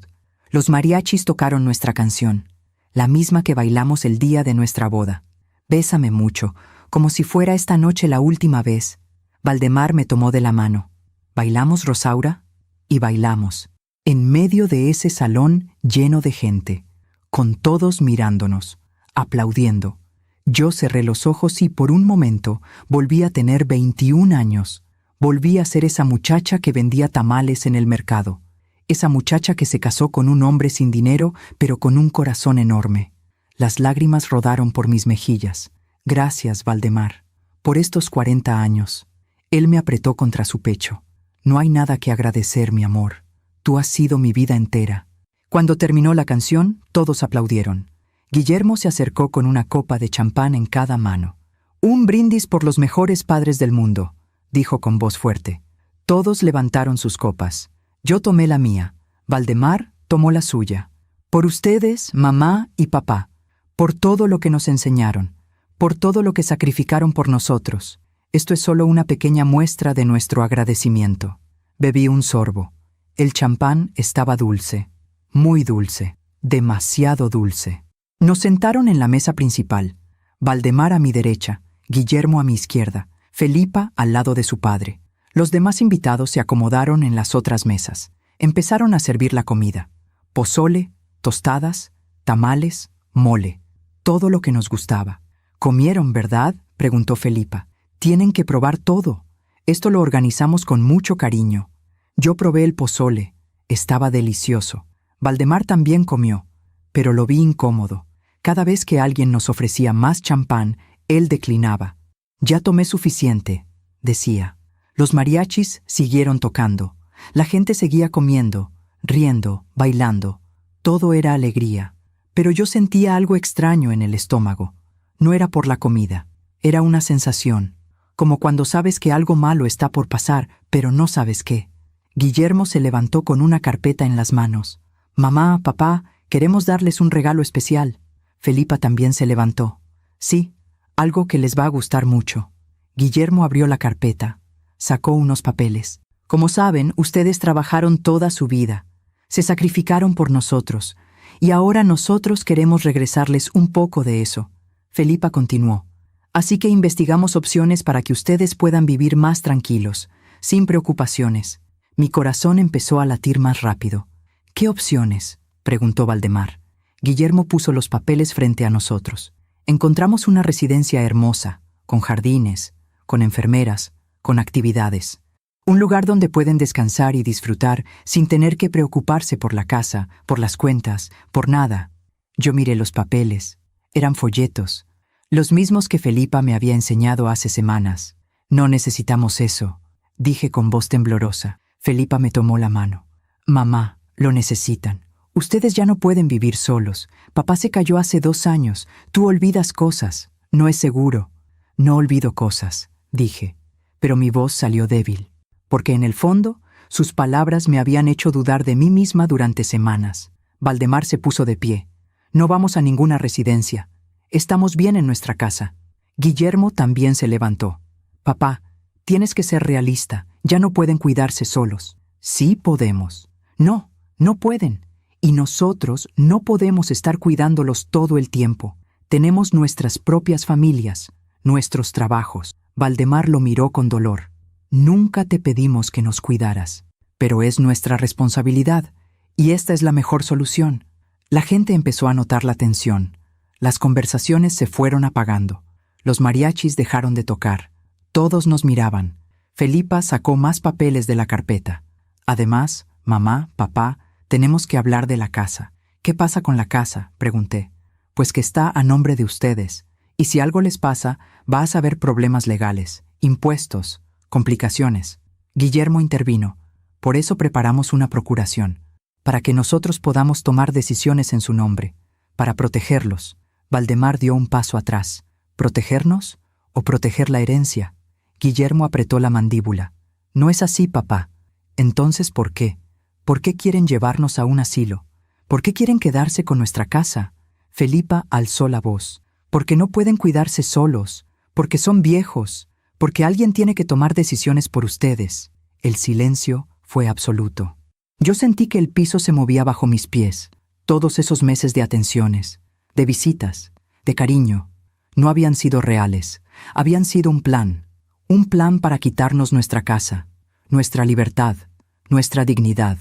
Los mariachis tocaron nuestra canción, la misma que bailamos el día de nuestra boda. Bésame mucho, como si fuera esta noche la última vez. Valdemar me tomó de la mano. ¿Bailamos, Rosaura? Y bailamos, en medio de ese salón lleno de gente, con todos mirándonos, aplaudiendo. Yo cerré los ojos y por un momento volví a tener 21 años. Volví a ser esa muchacha que vendía tamales en el mercado. Esa muchacha que se casó con un hombre sin dinero, pero con un corazón enorme. Las lágrimas rodaron por mis mejillas. Gracias, Valdemar, por estos 40 años. Él me apretó contra su pecho. No hay nada que agradecer, mi amor. Tú has sido mi vida entera. Cuando terminó la canción, todos aplaudieron. Guillermo se acercó con una copa de champán en cada mano. Un brindis por los mejores padres del mundo, dijo con voz fuerte. Todos levantaron sus copas. Yo tomé la mía. Valdemar tomó la suya. Por ustedes, mamá y papá. Por todo lo que nos enseñaron. Por todo lo que sacrificaron por nosotros. Esto es solo una pequeña muestra de nuestro agradecimiento. Bebí un sorbo. El champán estaba dulce. Muy dulce. Demasiado dulce. Nos sentaron en la mesa principal. Valdemar a mi derecha, Guillermo a mi izquierda, Felipa al lado de su padre. Los demás invitados se acomodaron en las otras mesas. Empezaron a servir la comida. Pozole, tostadas, tamales, mole. Todo lo que nos gustaba. ¿Comieron, verdad?, preguntó Felipa. Tienen que probar todo. Esto lo organizamos con mucho cariño. Yo probé el pozole. Estaba delicioso. Valdemar también comió, pero lo vi incómodo. Cada vez que alguien nos ofrecía más champán, él declinaba. Ya tomé suficiente, decía. Los mariachis siguieron tocando. La gente seguía comiendo, riendo, bailando. Todo era alegría. Pero yo sentía algo extraño en el estómago. No era por la comida. Era una sensación. Como cuando sabes que algo malo está por pasar, pero no sabes qué. Guillermo se levantó con una carpeta en las manos. Mamá, papá, queremos darles un regalo especial. Felipa también se levantó. Sí, algo que les va a gustar mucho. Guillermo abrió la carpeta. Sacó unos papeles. Como saben, ustedes trabajaron toda su vida. Se sacrificaron por nosotros. Y ahora nosotros queremos regresarles un poco de eso. Felipa continuó. Así que investigamos opciones para que ustedes puedan vivir más tranquilos, sin preocupaciones. Mi corazón empezó a latir más rápido. ¿Qué opciones?, preguntó Valdemar. Guillermo puso los papeles frente a nosotros. Encontramos una residencia hermosa, con jardines, con enfermeras, con actividades. Un lugar donde pueden descansar y disfrutar sin tener que preocuparse por la casa, por las cuentas, por nada. Yo miré los papeles. Eran folletos, los mismos que Felipa me había enseñado hace semanas. No necesitamos eso, dije con voz temblorosa. Felipa me tomó la mano. Mamá, lo necesitan. Ustedes ya no pueden vivir solos. Papá se cayó hace 2 años. Tú olvidas cosas. No es seguro. No olvido cosas, dije, pero mi voz salió débil, porque en el fondo sus palabras me habían hecho dudar de mí misma durante semanas. Valdemar se puso de pie. No vamos a ninguna residencia. Estamos bien en nuestra casa. Guillermo también se levantó. Papá, tienes que ser realista. Ya no pueden cuidarse solos. Sí podemos. No, no pueden. Y nosotros no podemos estar cuidándolos todo el tiempo. Tenemos nuestras propias familias, nuestros trabajos. Valdemar lo miró con dolor. Nunca te pedimos que nos cuidaras, pero es nuestra responsabilidad, y esta es la mejor solución. La gente empezó a notar la tensión. Las conversaciones se fueron apagando. Los mariachis dejaron de tocar. Todos nos miraban. Felipa sacó más papeles de la carpeta. Además, mamá, papá, tenemos que hablar de la casa. ¿Qué pasa con la casa?, pregunté. Pues que está a nombre de ustedes. Y si algo les pasa, va a haber problemas legales, impuestos, complicaciones. Guillermo intervino. Por eso preparamos una procuración, para que nosotros podamos tomar decisiones en su nombre, para protegerlos. Valdemar dio un paso atrás. ¿Protegernos o proteger la herencia? Guillermo apretó la mandíbula. No es así, papá. Entonces, ¿por qué? ¿Por qué quieren llevarnos a un asilo? ¿Por qué quieren quedarse con nuestra casa? Felipa alzó la voz. Porque no pueden cuidarse solos, porque son viejos, porque alguien tiene que tomar decisiones por ustedes. El silencio fue absoluto. Yo sentí que el piso se movía bajo mis pies. Todos esos meses de atenciones, de visitas, de cariño, no habían sido reales. Habían sido un plan para quitarnos nuestra casa, nuestra libertad, nuestra dignidad.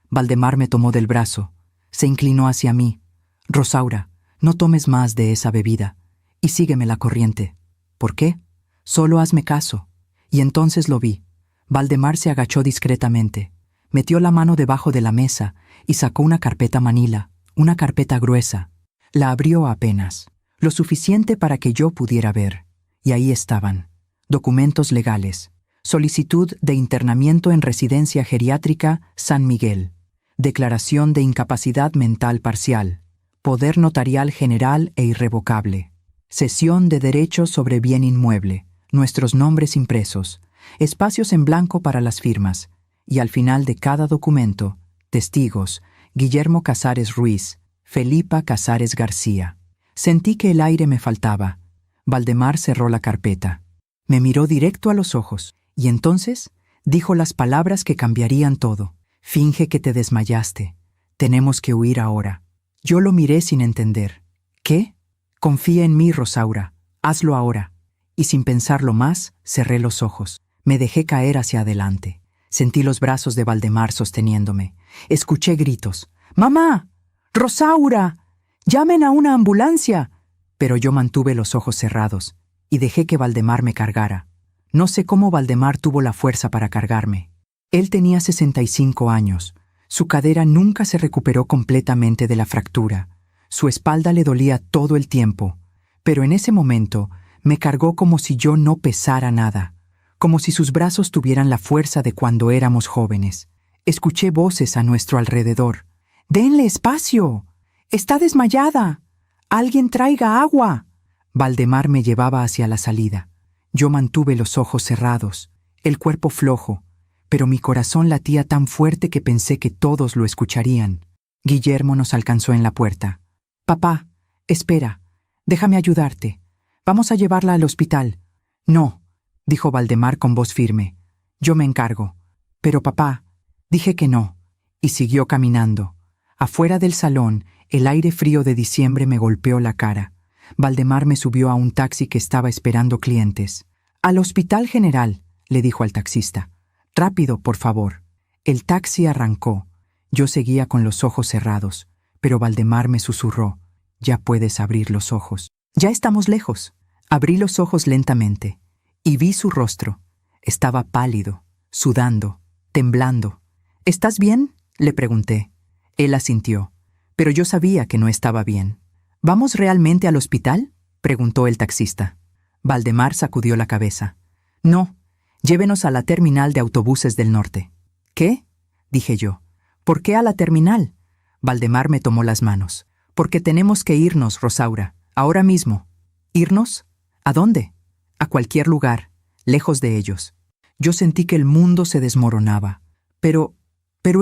Valdemar me tomó del brazo, se inclinó hacia mí. Rosaura, no tomes más de esa bebida y sígueme la corriente. ¿Por qué? Solo hazme caso. Y entonces lo vi. Valdemar se agachó discretamente, metió la mano debajo de la mesa y sacó una carpeta manila, una carpeta gruesa. La abrió apenas, lo suficiente para que yo pudiera ver. Y ahí estaban: documentos legales, solicitud de internamiento en residencia geriátrica San Miguel, declaración de incapacidad mental parcial, poder notarial general e irrevocable, cesión de derechos sobre bien inmueble, nuestros nombres impresos, espacios en blanco para las firmas, y al final de cada documento, testigos: Guillermo Casares Ruiz, Felipa Casares García. Sentí que el aire me faltaba. Valdemar cerró la carpeta. Me miró directo a los ojos, y entonces dijo las palabras que cambiarían todo. Finge que te desmayaste. Tenemos que huir ahora. Yo lo miré sin entender. ¿Qué? Confía en mí, Rosaura. Hazlo ahora. Y sin pensarlo más, cerré los ojos. Me dejé caer hacia adelante. Sentí los brazos de Valdemar sosteniéndome. Escuché gritos. ¡Mamá! ¡Rosaura! ¡Llamen a una ambulancia! Pero yo mantuve los ojos cerrados y dejé que Valdemar me cargara. No sé cómo Valdemar tuvo la fuerza para cargarme. Él tenía 65 años. Su cadera nunca se recuperó completamente de la fractura. Su espalda le dolía todo el tiempo. Pero en ese momento me cargó como si yo no pesara nada, como si sus brazos tuvieran la fuerza de cuando éramos jóvenes. Escuché voces a nuestro alrededor. ¡Denle espacio! ¡Está desmayada! ¡Alguien traiga agua! Valdemar me llevaba hacia la salida. Yo mantuve los ojos cerrados, el cuerpo flojo, pero mi corazón latía tan fuerte que pensé que todos lo escucharían. Guillermo nos alcanzó en la puerta. «Papá, espera, déjame ayudarte. Vamos a llevarla al hospital». «No», dijo Valdemar con voz firme. «Yo me encargo». «Pero papá», dije que no, y siguió caminando. Afuera del salón, el aire frío de diciembre me golpeó la cara. Valdemar me subió a un taxi que estaba esperando clientes. «Al Hospital General», le dijo al taxista. «Rápido, por favor». El taxi arrancó. Yo seguía con los ojos cerrados, Pero Valdemar me susurró: «Ya puedes abrir los ojos. Ya estamos lejos». Abrí los ojos lentamente y vi su rostro. Estaba pálido, sudando, temblando. «¿Estás bien?», le pregunté. Él asintió, pero yo sabía que no estaba bien. «¿Vamos realmente al hospital?», preguntó el taxista. Valdemar sacudió la cabeza. «No, llévenos a la terminal de autobuses del norte». «¿Qué?», dije yo. «¿Por qué a la terminal?». Valdemar me tomó las manos. «Porque tenemos que irnos, Rosaura, ahora mismo». «¿Irnos? ¿A dónde?». «A cualquier lugar, lejos de ellos». Yo sentí que el mundo se desmoronaba. Pero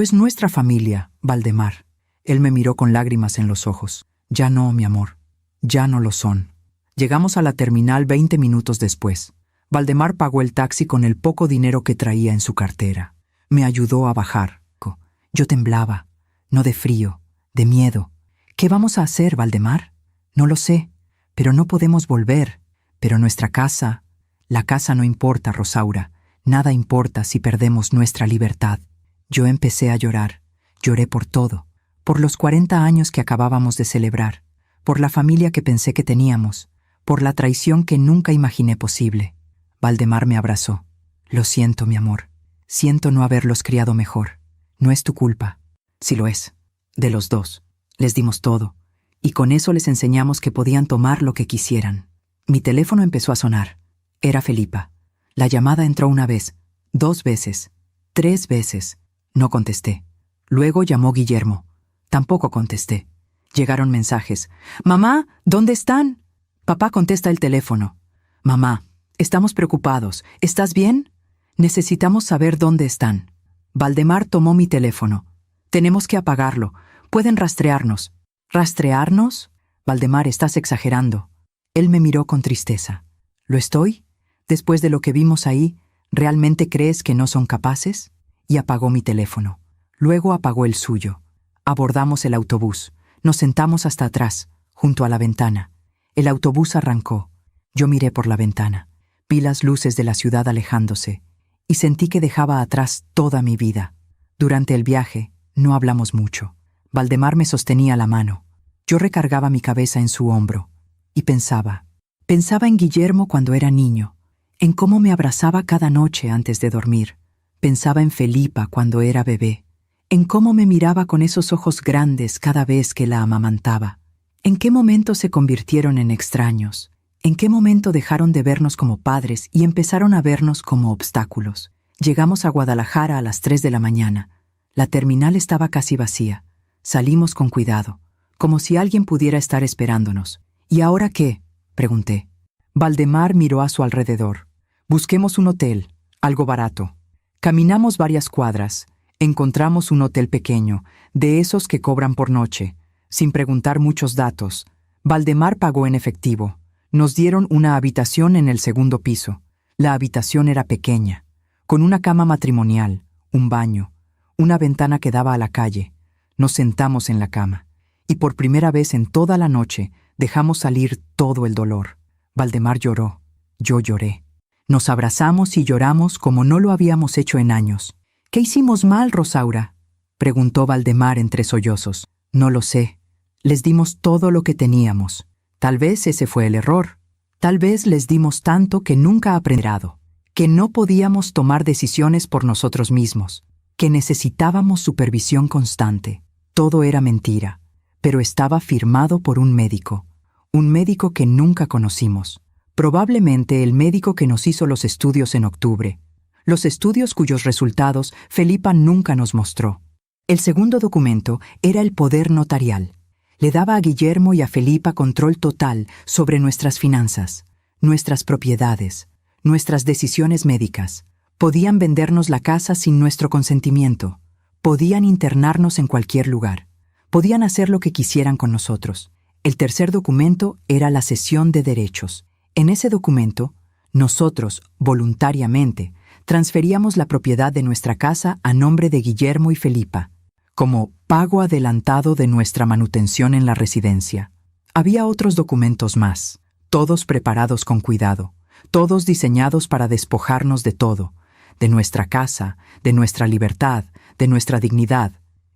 es nuestra familia, Valdemar». Él me miró con lágrimas en los ojos. «Ya no, mi amor, ya no lo son». Llegamos a la terminal 20 minutos después. Valdemar pagó el taxi con el poco dinero que traía en su cartera. Me ayudó a bajar. Yo temblaba, no de frío, de miedo. «¿Qué vamos a hacer, Valdemar?». «No lo sé, pero no podemos volver. Pero nuestra casa...». «La casa no importa, Rosaura. Nada importa si perdemos nuestra libertad». Yo empecé a llorar. Lloré por todo. Por los 40 años que acabábamos de celebrar. Por la familia que pensé que teníamos. Por la traición que nunca imaginé posible. Valdemar me abrazó. «Lo siento, mi amor. Siento no haberlos criado mejor. No es tu culpa». «Sí lo es. De los dos. Les dimos todo. Y con eso les enseñamos que podían tomar lo que quisieran». Mi teléfono empezó a sonar. Era Felipa. La llamada entró una vez, 2 veces, 3 veces. No contesté. Luego llamó Guillermo. Tampoco contesté. Llegaron mensajes. «Mamá, ¿dónde están?». Papá contesta el teléfono. «Mamá, estamos preocupados. ¿Estás bien? Necesitamos saber dónde están». Valdemar tomó mi teléfono. «Tenemos que apagarlo. Pueden rastrearnos». «¿Rastrearnos?». «Valdemar, estás exagerando». Él me miró con tristeza. «¿Lo estoy? Después de lo que vimos ahí, ¿realmente crees que no son capaces?». Y apagó mi teléfono. Luego apagó el suyo. Abordamos el autobús. Nos sentamos hasta atrás, junto a la ventana. El autobús arrancó. Yo miré por la ventana. Vi las luces de la ciudad alejándose y sentí que dejaba atrás toda mi vida. Durante el viaje no hablamos mucho. Valdemar me sostenía la mano. Yo recargaba mi cabeza en su hombro y pensaba en Guillermo cuando era niño, en cómo me abrazaba cada noche antes de dormir. Pensaba en Felipa cuando era bebé, en cómo me miraba con esos ojos grandes cada vez que la amamantaba. ¿En qué momento se convirtieron en extraños? ¿En qué momento dejaron de vernos como padres y empezaron a vernos como obstáculos? Llegamos a Guadalajara a las 3 de la mañana. La terminal estaba casi vacía. Salimos con cuidado, como si alguien pudiera estar esperándonos. «¿Y ahora qué?», pregunté. Valdemar miró a su alrededor. «Busquemos un hotel, algo barato». Caminamos varias cuadras. Encontramos un hotel pequeño, de esos que cobran por noche, sin preguntar muchos datos. Valdemar pagó en efectivo. Nos dieron una habitación en el 2º piso. La habitación era pequeña, con una cama matrimonial, un baño, una ventana que daba a la calle. Nos sentamos en la cama, y por primera vez en toda la noche dejamos salir todo el dolor. Valdemar lloró. Yo lloré. Nos abrazamos y lloramos como no lo habíamos hecho en años. «¿Qué hicimos mal, Rosaura?», preguntó Valdemar entre sollozos. «No lo sé. Les dimos todo lo que teníamos. Tal vez ese fue el error. Tal vez les dimos tanto que nunca aprendieron, que no podíamos tomar decisiones por nosotros mismos, que necesitábamos supervisión constante. Todo era mentira, pero estaba firmado por un médico que nunca conocimos. Probablemente el médico que nos hizo los estudios en octubre. Los estudios cuyos resultados Felipa nunca nos mostró. El segundo documento era el poder notarial. Le daba a Guillermo y a Felipa control total sobre nuestras finanzas, nuestras propiedades, nuestras decisiones médicas. Podían vendernos la casa sin nuestro consentimiento. Podían internarnos en cualquier lugar. Podían hacer lo que quisieran con nosotros. El tercer documento era la cesión de derechos. En ese documento, nosotros, voluntariamente, transferíamos la propiedad de nuestra casa a nombre de Guillermo y Felipa, como pago adelantado de nuestra manutención en la residencia. Había otros documentos más, todos preparados con cuidado, todos diseñados para despojarnos de todo, de nuestra casa, de nuestra libertad, de nuestra dignidad,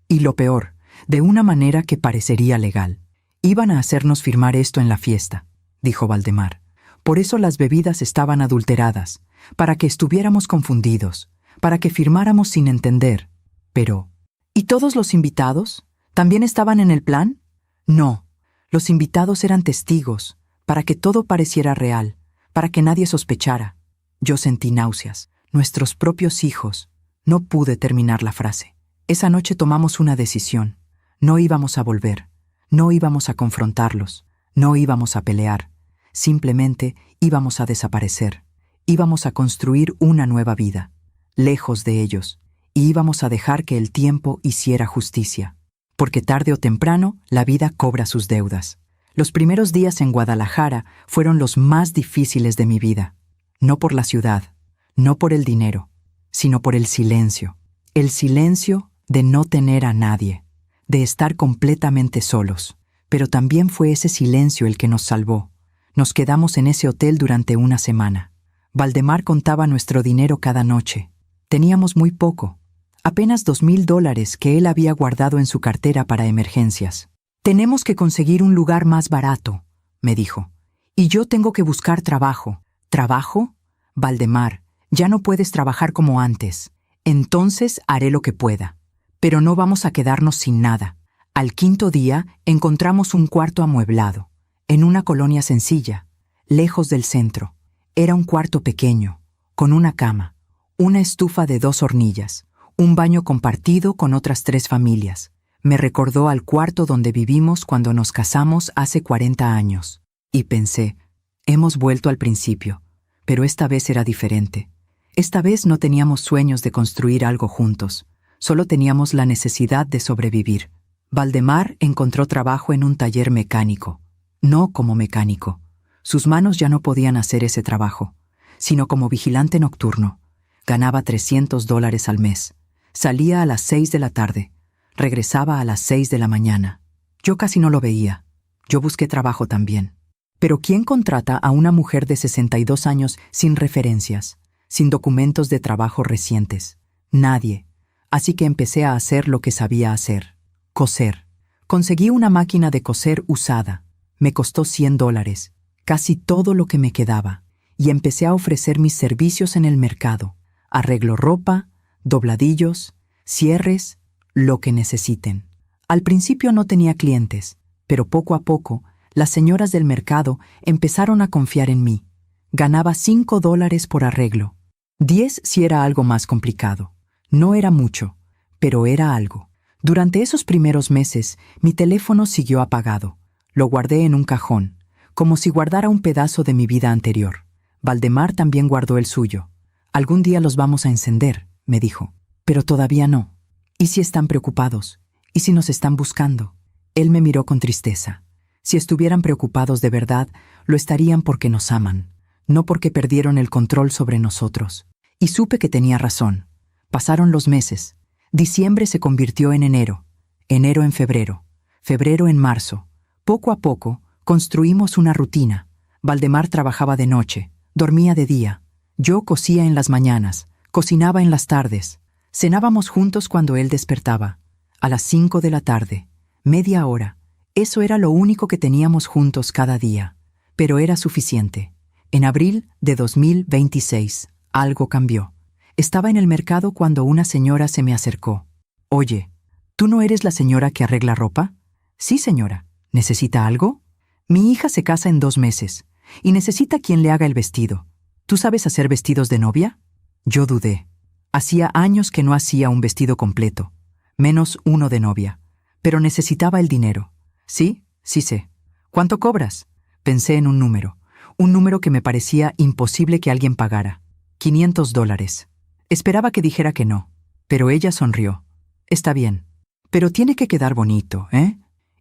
y lo peor, de una manera que parecería legal. Iban a hacernos firmar esto en la fiesta, dijo Valdemar. Por eso las bebidas estaban adulteradas, para que estuviéramos confundidos, para que firmáramos sin entender. Pero, ¿y todos los invitados? ¿También estaban en el plan? No, los invitados eran testigos, para que todo pareciera real, para que nadie sospechara. Yo sentí náuseas. Nuestros propios hijos. No pude terminar la frase. Esa noche tomamos una decisión. No íbamos a volver. No íbamos a confrontarlos. No íbamos a pelear. Simplemente íbamos a desaparecer. Íbamos a construir una nueva vida, lejos de ellos, y íbamos a dejar que el tiempo hiciera justicia. Porque tarde o temprano, la vida cobra sus deudas. Los primeros días en Guadalajara fueron los más difíciles de mi vida. No por la ciudad, no por el dinero, sino por el silencio. El silencio de no tener a nadie, de estar completamente solos. Pero también fue ese silencio el que nos salvó. Nos quedamos en ese hotel durante una semana. Valdemar contaba nuestro dinero cada noche. Teníamos muy poco, apenas $2,000 que él había guardado en su cartera para emergencias. «Tenemos que conseguir un lugar más barato», me dijo. «Y yo tengo que buscar trabajo». «¿Trabajo? Valdemar, ya no puedes trabajar como antes. Entonces haré lo que pueda. Pero no vamos a quedarnos sin nada». Al quinto día encontramos un cuarto amueblado, en una colonia sencilla, lejos del centro. Era un cuarto pequeño, con una cama, una estufa de 2 hornillas, un baño compartido con otras 3 familias. Me recordó al cuarto donde vivimos cuando nos casamos hace 40 años. Y pensé, hemos vuelto al principio, pero esta vez era diferente. Esta vez no teníamos sueños de construir algo juntos, solo teníamos la necesidad de sobrevivir. Valdemar encontró trabajo en un taller mecánico, no como mecánico. Sus manos ya no podían hacer ese trabajo, sino como vigilante nocturno. Ganaba $300 al mes. Salía a las 6 de la tarde. Regresaba a las 6 de la mañana. Yo casi no lo veía. Yo busqué trabajo también. Pero ¿quién contrata a una mujer de 62 años sin referencias, sin documentos de trabajo recientes? Nadie. Así que empecé a hacer lo que sabía hacer. Coser. Conseguí una máquina de coser usada. Me costó $100, casi todo lo que me quedaba, y empecé a ofrecer mis servicios en el mercado. Arreglo ropa, dobladillos, cierres, lo que necesiten. Al principio no tenía clientes, pero poco a poco, las señoras del mercado empezaron a confiar en mí. Ganaba $5 por arreglo. 10 si era algo más complicado. No era mucho, pero era algo. Durante esos primeros meses, mi teléfono siguió apagado. Lo guardé en un cajón, como si guardara un pedazo de mi vida anterior. Valdemar también guardó el suyo. «Algún día los vamos a encender», me dijo. «Pero todavía no. ¿Y si están preocupados? ¿Y si nos están buscando?» Él me miró con tristeza. Si estuvieran preocupados de verdad, lo estarían porque nos aman, no porque perdieron el control sobre nosotros. Y supe que tenía razón. Pasaron los meses. Diciembre se convirtió en enero, enero en febrero, febrero en marzo. Poco a poco, construimos una rutina. Valdemar trabajaba de noche, dormía de día. Yo cosía en las mañanas, cocinaba en las tardes. Cenábamos juntos cuando él despertaba. A las 5 de la tarde, media hora. Eso era lo único que teníamos juntos cada día. Pero era suficiente. En abril de 2026, algo cambió. Estaba en el mercado cuando una señora se me acercó. «Oye, ¿tú no eres la señora que arregla ropa?» «Sí, señora. ¿Necesita algo?» «Mi hija se casa en 2 meses y necesita quien le haga el vestido. ¿Tú sabes hacer vestidos de novia?» Yo dudé. Hacía años que no hacía un vestido completo, menos uno de novia, pero necesitaba el dinero. «Sí, sí sé». «¿Cuánto cobras?» Pensé en un número que me parecía imposible que alguien pagara. $500. Esperaba que dijera que no, pero ella sonrió. «Está bien, pero tiene que quedar bonito, ¿eh?»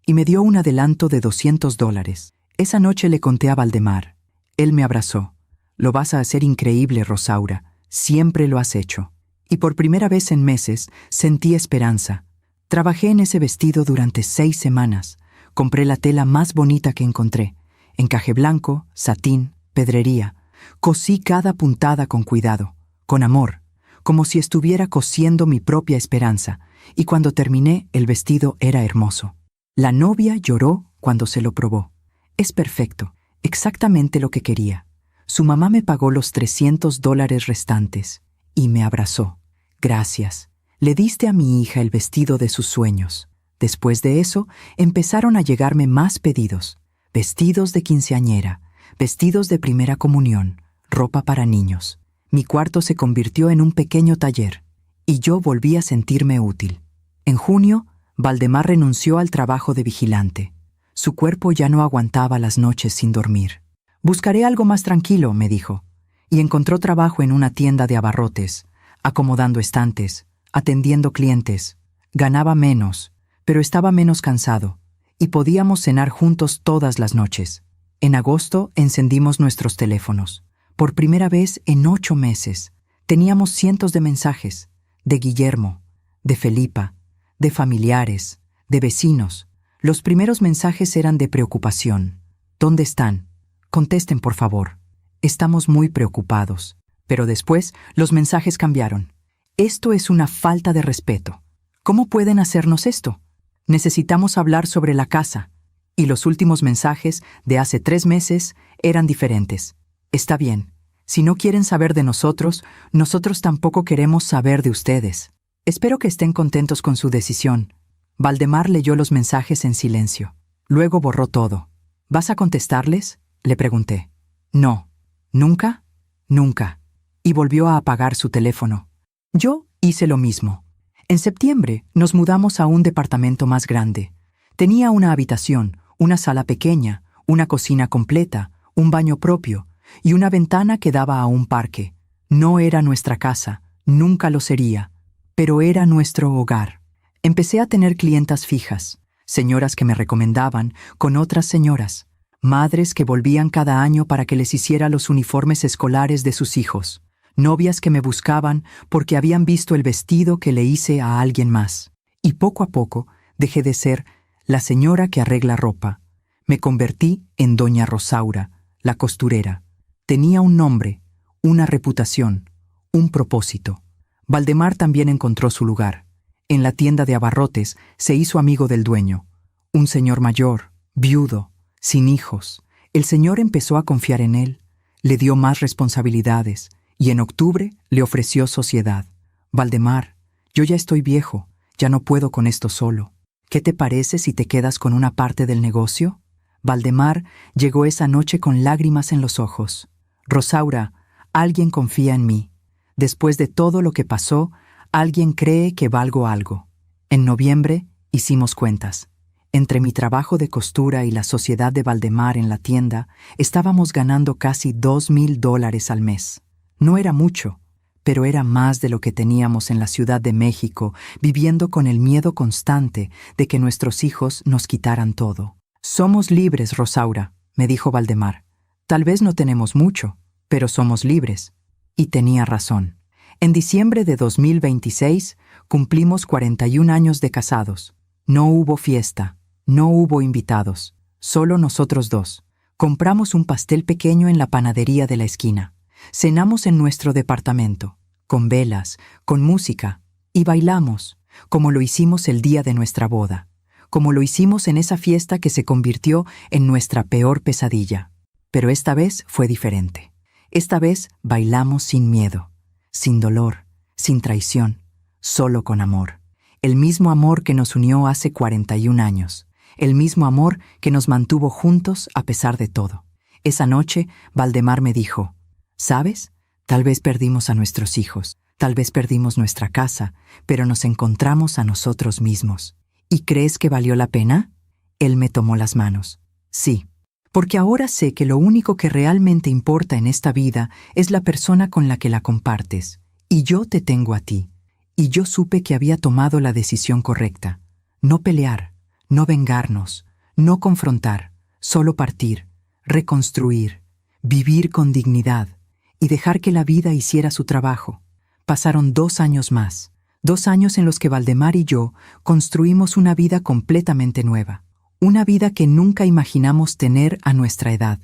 Y me dio un adelanto de $200. Esa noche le conté a Valdemar. Él me abrazó. «Lo vas a hacer increíble, Rosaura. Siempre lo has hecho». Y por primera vez en meses sentí esperanza. Trabajé en ese vestido durante 6 semanas. Compré la tela más bonita que encontré. Encaje blanco, satín, pedrería. Cosí cada puntada con cuidado, con amor. como si estuviera cosiendo mi propia esperanza, y cuando terminé, el vestido era hermoso. La novia lloró cuando se lo probó. Es perfecto, exactamente lo que quería. Su mamá me pagó los $300 restantes y me abrazó. Gracias. Le diste a mi hija el vestido de sus sueños. Después de eso, empezaron a llegarme más pedidos. Vestidos de quinceañera, vestidos de primera comunión, ropa para niños. Mi cuarto se convirtió en un pequeño taller, y yo volví a sentirme útil. En junio, Valdemar renunció al trabajo de vigilante. Su cuerpo ya no aguantaba las noches sin dormir. «Buscaré algo más tranquilo», me dijo, y encontró trabajo en una tienda de abarrotes, acomodando estantes, atendiendo clientes. Ganaba menos, pero estaba menos cansado, y podíamos cenar juntos todas las noches. En agosto encendimos nuestros teléfonos. Por primera vez en 8 meses, teníamos cientos de mensajes, de Guillermo, de Felipa, de familiares, de vecinos. Los primeros mensajes eran de preocupación. «¿Dónde están? Contesten, por favor. Estamos muy preocupados». Pero después los mensajes cambiaron. «Esto es una falta de respeto. ¿Cómo pueden hacernos esto? Necesitamos hablar sobre la casa». Y los últimos mensajes, de hace 3 meses, eran diferentes. «Está bien. Si no quieren saber de nosotros, nosotros tampoco queremos saber de ustedes. Espero que estén contentos con su decisión». Valdemar leyó los mensajes en silencio. Luego borró todo. «¿Vas a contestarles?», le pregunté. «No». «¿Nunca?». «Nunca». Y volvió a apagar su teléfono. Yo hice lo mismo. En septiembre nos mudamos a un departamento más grande. Tenía una habitación, una sala pequeña, una cocina completa, un baño propio y una ventana que daba a un parque. No era nuestra casa, nunca lo sería, pero era nuestro hogar. Empecé a tener clientas fijas, señoras que me recomendaban con otras señoras, madres que volvían cada año para que les hiciera los uniformes escolares de sus hijos, novias que me buscaban porque habían visto el vestido que le hice a alguien más. Y poco a poco dejé de ser la señora que arregla ropa. Me convertí en doña Rosaura, la costurera. Tenía un nombre, una reputación, un propósito. Valdemar también encontró su lugar. En la tienda de abarrotes se hizo amigo del dueño. Un señor mayor, viudo, sin hijos. El señor empezó a confiar en él, le dio más responsabilidades y en octubre le ofreció sociedad. «Valdemar, yo ya estoy viejo, ya no puedo con esto solo. ¿Qué te parece si te quedas con una parte del negocio?». Valdemar llegó esa noche con lágrimas en los ojos. «Rosaura, alguien confía en mí. Después de todo lo que pasó, alguien cree que valgo algo». En noviembre hicimos cuentas. Entre mi trabajo de costura y la sociedad de Valdemar en la tienda, estábamos ganando casi $2,000 al mes. No era mucho, pero era más de lo que teníamos en la Ciudad de México, viviendo con el miedo constante de que nuestros hijos nos quitaran todo. «Somos libres, Rosaura», me dijo Valdemar. «Tal vez no tenemos mucho, pero somos libres». Y tenía razón. En diciembre de 2026 cumplimos 41 años de casados. No hubo fiesta, no hubo invitados, solo nosotros dos. Compramos un pastel pequeño en la panadería de la esquina. Cenamos en nuestro departamento, con velas, con música, y bailamos, como lo hicimos el día de nuestra boda, como lo hicimos en esa fiesta que se convirtió en nuestra peor pesadilla. Pero esta vez fue diferente. Esta vez bailamos sin miedo, sin dolor, sin traición, solo con amor. El mismo amor que nos unió hace 41 años. El mismo amor que nos mantuvo juntos a pesar de todo. Esa noche, Valdemar me dijo: «¿Sabes? Tal vez perdimos a nuestros hijos, tal vez perdimos nuestra casa, pero nos encontramos a nosotros mismos. ¿Y crees que valió la pena?». Él me tomó las manos. «Sí, porque ahora sé que lo único que realmente importa en esta vida es la persona con la que la compartes, y yo te tengo a ti». Y yo supe que había tomado la decisión correcta. No pelear, no vengarnos, no confrontar, solo partir, reconstruir, vivir con dignidad y dejar que la vida hiciera su trabajo. Pasaron 2 años más, 2 años en los que Valdemar y yo construimos una vida completamente nueva, una vida que nunca imaginamos tener a nuestra edad.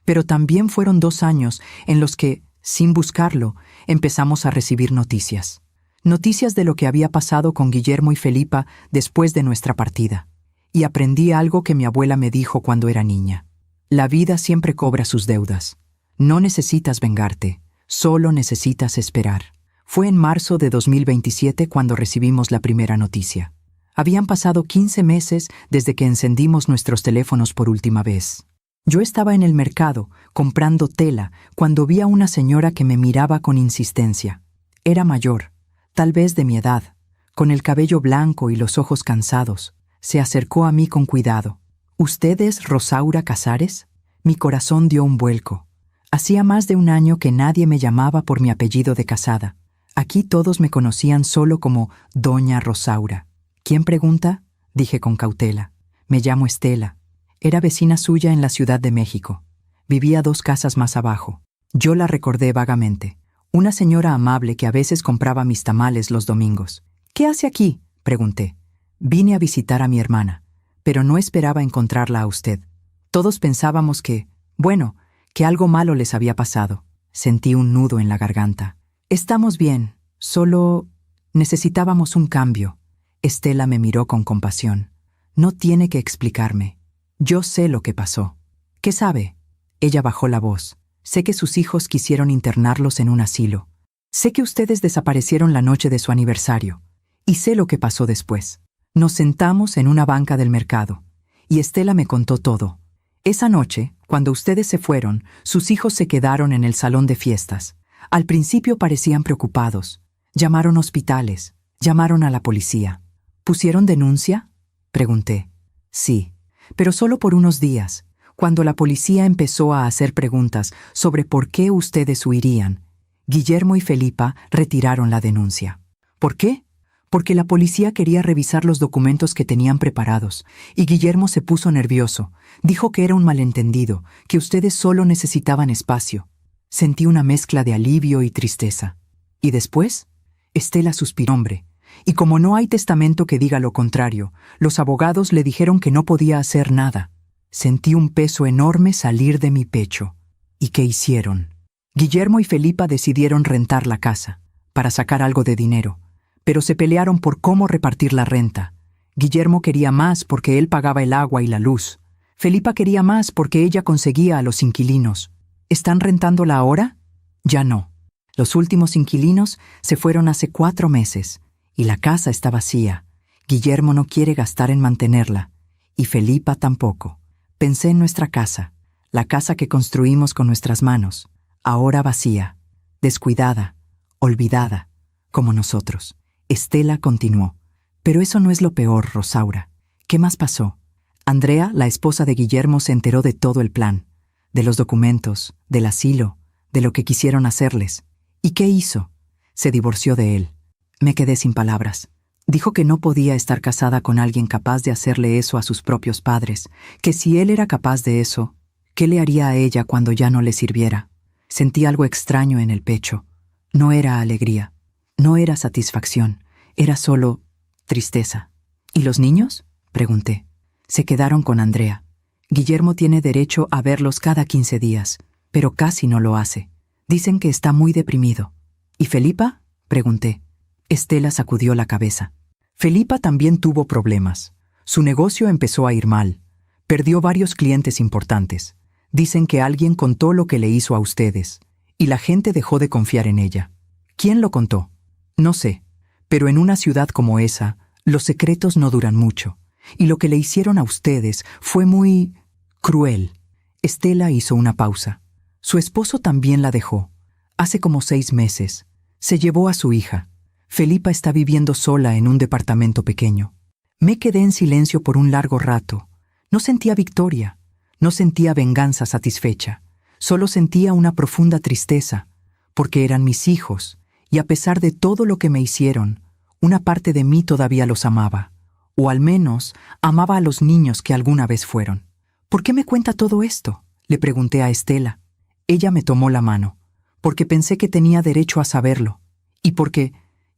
Pero también fueron 2 años en los que, Sin buscarlo, empezamos a recibir noticias. Noticias de lo que había pasado con Guillermo y Felipa después de nuestra partida. Y aprendí algo que mi abuela me dijo cuando era niña. La vida siempre cobra sus deudas. No necesitas vengarte, solo necesitas esperar. Fue en marzo de 2027 cuando recibimos la primera noticia. Habían pasado 15 meses desde que encendimos nuestros teléfonos por última vez. Yo estaba en el mercado, comprando tela, cuando vi a una señora que me miraba con insistencia. Era mayor, tal vez de mi edad, con el cabello blanco y los ojos cansados. Se acercó a mí con cuidado. ¿Usted es Rosaura Casares? Mi corazón dio un vuelco. Hacía más de un año que nadie me llamaba por mi apellido de casada. Aquí todos me conocían solo como Doña Rosaura. ¿Quién pregunta? Dije con cautela. Me llamo Estela. Era vecina suya en la Ciudad de México. Vivía 2 casas más abajo. Yo la recordé vagamente. Una señora amable que a veces compraba mis tamales los domingos. ¿Qué hace aquí?, pregunté. Vine a visitar a mi hermana, pero no esperaba encontrarla a usted. Todos pensábamos que algo malo les había pasado. Sentí un nudo en la garganta. Estamos bien, solo necesitábamos un cambio. Estela me miró con compasión. No tiene que explicarme. Yo sé lo que pasó. ¿Qué sabe? Ella bajó la voz. Sé que sus hijos quisieron internarlos en un asilo. Sé que ustedes desaparecieron la noche de su aniversario. Y sé lo que pasó después. Nos sentamos en una banca del mercado. Y Estela me contó todo. Esa noche, cuando ustedes se fueron, sus hijos se quedaron en el salón de fiestas. Al principio parecían preocupados. Llamaron hospitales. Llamaron a la policía. ¿Pusieron denuncia?, pregunté. Sí, pero solo por unos días, cuando la policía empezó a hacer preguntas sobre por qué ustedes huirían. Guillermo y Felipa retiraron la denuncia. ¿Por qué? Porque la policía quería revisar los documentos que tenían preparados, y Guillermo se puso nervioso. Dijo que era un malentendido, que ustedes solo necesitaban espacio. Sentí una mezcla de alivio y tristeza. ¿Y después? Estela suspiró. Hombre. Y como no hay testamento que diga lo contrario, los abogados le dijeron que no podía hacer nada. Sentí un peso enorme salir de mi pecho. ¿Y qué hicieron? Guillermo y Felipa decidieron rentar la casa, para sacar algo de dinero, pero se pelearon por cómo repartir la renta. Guillermo quería más porque él pagaba el agua y la luz. Felipa quería más porque ella conseguía a los inquilinos. ¿Están rentándola ahora? Ya no. Los últimos inquilinos se fueron hace 4 meses. Y la casa está vacía. Guillermo no quiere gastar en mantenerla. Y Felipa tampoco. Pensé en nuestra casa, la casa que construimos con nuestras manos, ahora vacía, descuidada, olvidada, como nosotros. Estela continuó. Pero eso no es lo peor, Rosaura. ¿Qué más pasó? Andrea, la esposa de Guillermo, se enteró de todo el plan, de los documentos, del asilo, de lo que quisieron hacerles. ¿Y qué hizo? Se divorció de él. Me quedé sin palabras. Dijo que no podía estar casada con alguien capaz de hacerle eso a sus propios padres, que si él era capaz de eso, ¿qué le haría a ella cuando ya no le sirviera? Sentí algo extraño en el pecho. No era alegría, no era satisfacción, era solo tristeza. ¿Y los niños?, pregunté. Se quedaron con Andrea. Guillermo tiene derecho a verlos cada 15 días, pero casi no lo hace. Dicen que está muy deprimido. ¿Y Felipa?, pregunté. Estela sacudió la cabeza. Felipa también tuvo problemas. Su negocio empezó a ir mal. Perdió varios clientes importantes. Dicen que alguien contó lo que le hizo a ustedes, y la gente dejó de confiar en ella. ¿Quién lo contó? No sé, pero en una ciudad como esa, los secretos no duran mucho, y lo que le hicieron a ustedes fue muy cruel. Estela hizo una pausa. Su esposo también la dejó. Hace como 6 meses. Se llevó a su hija. Felipa está viviendo sola en un departamento pequeño. Me quedé en silencio por un largo rato. No sentía victoria, no sentía venganza satisfecha. Solo sentía una profunda tristeza, porque eran mis hijos, y a pesar de todo lo que me hicieron, una parte de mí todavía los amaba, o al menos amaba a los niños que alguna vez fueron. ¿Por qué me cuenta todo esto?, le pregunté a Estela. Ella me tomó la mano, porque pensé que tenía derecho a saberlo, y porque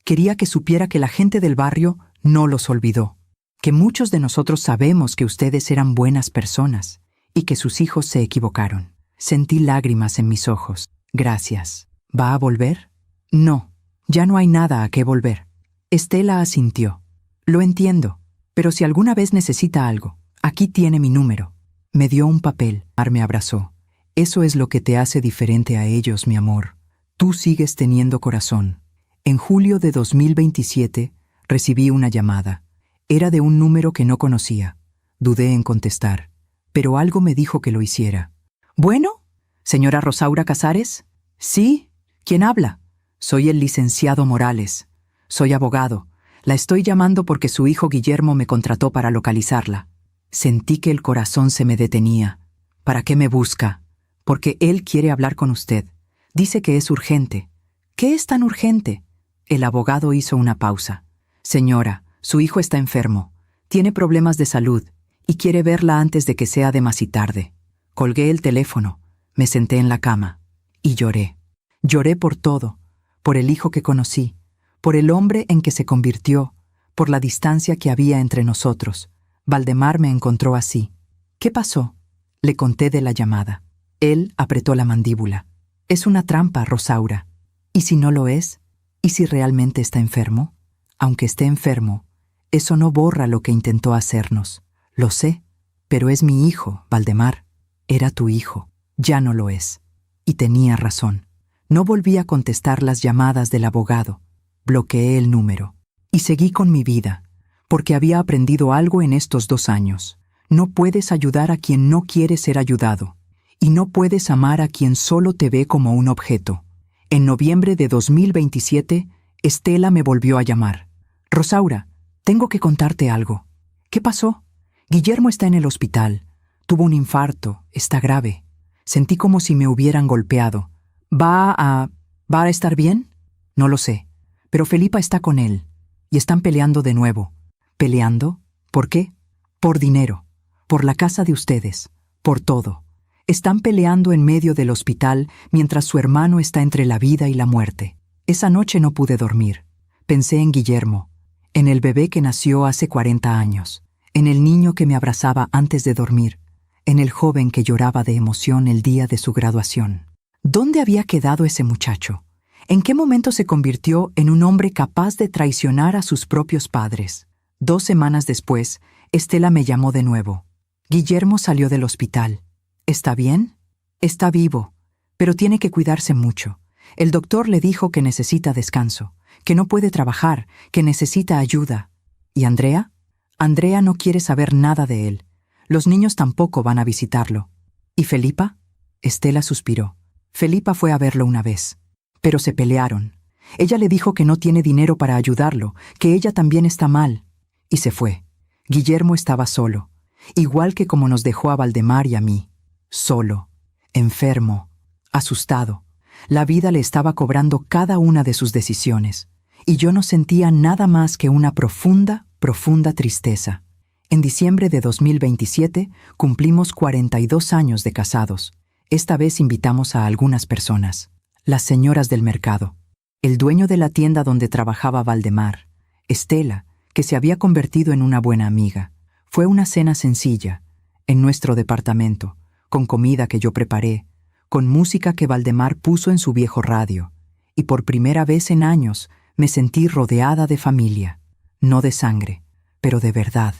quería que supiera que la gente del barrio no los olvidó, que muchos de nosotros sabemos que ustedes eran buenas personas y que sus hijos se equivocaron. Sentí lágrimas en mis ojos. Gracias. ¿Va a volver? No, ya no hay nada a qué volver. Estela asintió. Lo entiendo, pero si alguna vez necesita algo, aquí tiene mi número. Me dio un papel. Me abrazó. Eso es lo que te hace diferente a ellos, mi amor. Tú sigues teniendo corazón. En julio de 2027 recibí una llamada. Era de un número que no conocía. Dudé en contestar, pero algo me dijo que lo hiciera. ¿Bueno? ¿Señora Rosaura Casares? Sí. ¿Quién habla? Soy el licenciado Morales. Soy abogado. La estoy llamando porque su hijo Guillermo me contrató para localizarla. Sentí que el corazón se me detenía. ¿Para qué me busca? Porque él quiere hablar con usted. Dice que es urgente. ¿Qué es tan urgente? El abogado hizo una pausa. Señora, su hijo está enfermo. Tiene problemas de salud y quiere verla antes de que sea demasiado tarde. Colgué el teléfono, me senté en la cama y lloré. Lloré por todo, por el hijo que conocí, por el hombre en que se convirtió, por la distancia que había entre nosotros. Valdemar me encontró así. ¿Qué pasó? Le conté de la llamada. Él apretó la mandíbula. Es una trampa, Rosaura. ¿Y si no lo es? ¿Y si realmente está enfermo? Aunque esté enfermo, eso no borra lo que intentó hacernos. Lo sé, pero es mi hijo, Valdemar. Era tu hijo. Ya no lo es. Y tenía razón. No volví a contestar las llamadas del abogado. Bloqueé el número. Y seguí con mi vida, porque había aprendido algo en estos 2 años. No puedes ayudar a quien no quiere ser ayudado. Y no puedes amar a quien solo te ve como un objeto. En noviembre de 2027, Estela me volvió a llamar. Rosaura, tengo que contarte algo. ¿Qué pasó? Guillermo está en el hospital. Tuvo un infarto, está grave. Sentí como si me hubieran golpeado. ¿Va a estar bien? No lo sé, pero Felipa está con él. Y están peleando de nuevo. ¿Peleando? ¿Por qué? Por dinero, por la casa de ustedes, por todo. Están peleando en medio del hospital mientras su hermano está entre la vida y la muerte. Esa noche no pude dormir. Pensé en Guillermo, en el bebé que nació hace 40 años, en el niño que me abrazaba antes de dormir, en el joven que lloraba de emoción el día de su graduación. ¿Dónde había quedado ese muchacho? ¿En qué momento se convirtió en un hombre capaz de traicionar a sus propios padres? 2 semanas después, Estela me llamó de nuevo. Guillermo salió del hospital. ¿Está bien? Está vivo, pero tiene que cuidarse mucho. El doctor le dijo que necesita descanso, que no puede trabajar, que necesita ayuda. ¿Y Andrea? Andrea no quiere saber nada de él. Los niños tampoco van a visitarlo. ¿Y Felipa? Estela suspiró. Felipa fue a verlo una vez, pero se pelearon. Ella le dijo que no tiene dinero para ayudarlo, que ella también está mal, y se fue. Guillermo estaba solo, igual que como nos dejó a Valdemar y a mí. Solo, enfermo, asustado. La vida le estaba cobrando cada una de sus decisiones, y yo no sentía nada más que una profunda tristeza. En diciembre de 2027 cumplimos 42 años de casados. Esta vez invitamos a algunas personas. Las señoras del mercado, el dueño de la tienda donde trabajaba Valdemar, Estela, que se había convertido en una buena amiga. Fue una cena sencilla, en nuestro departamento, con comida que yo preparé, con música que Valdemar puso en su viejo radio, y por primera vez en años me sentí rodeada de familia, no de sangre, pero de verdad.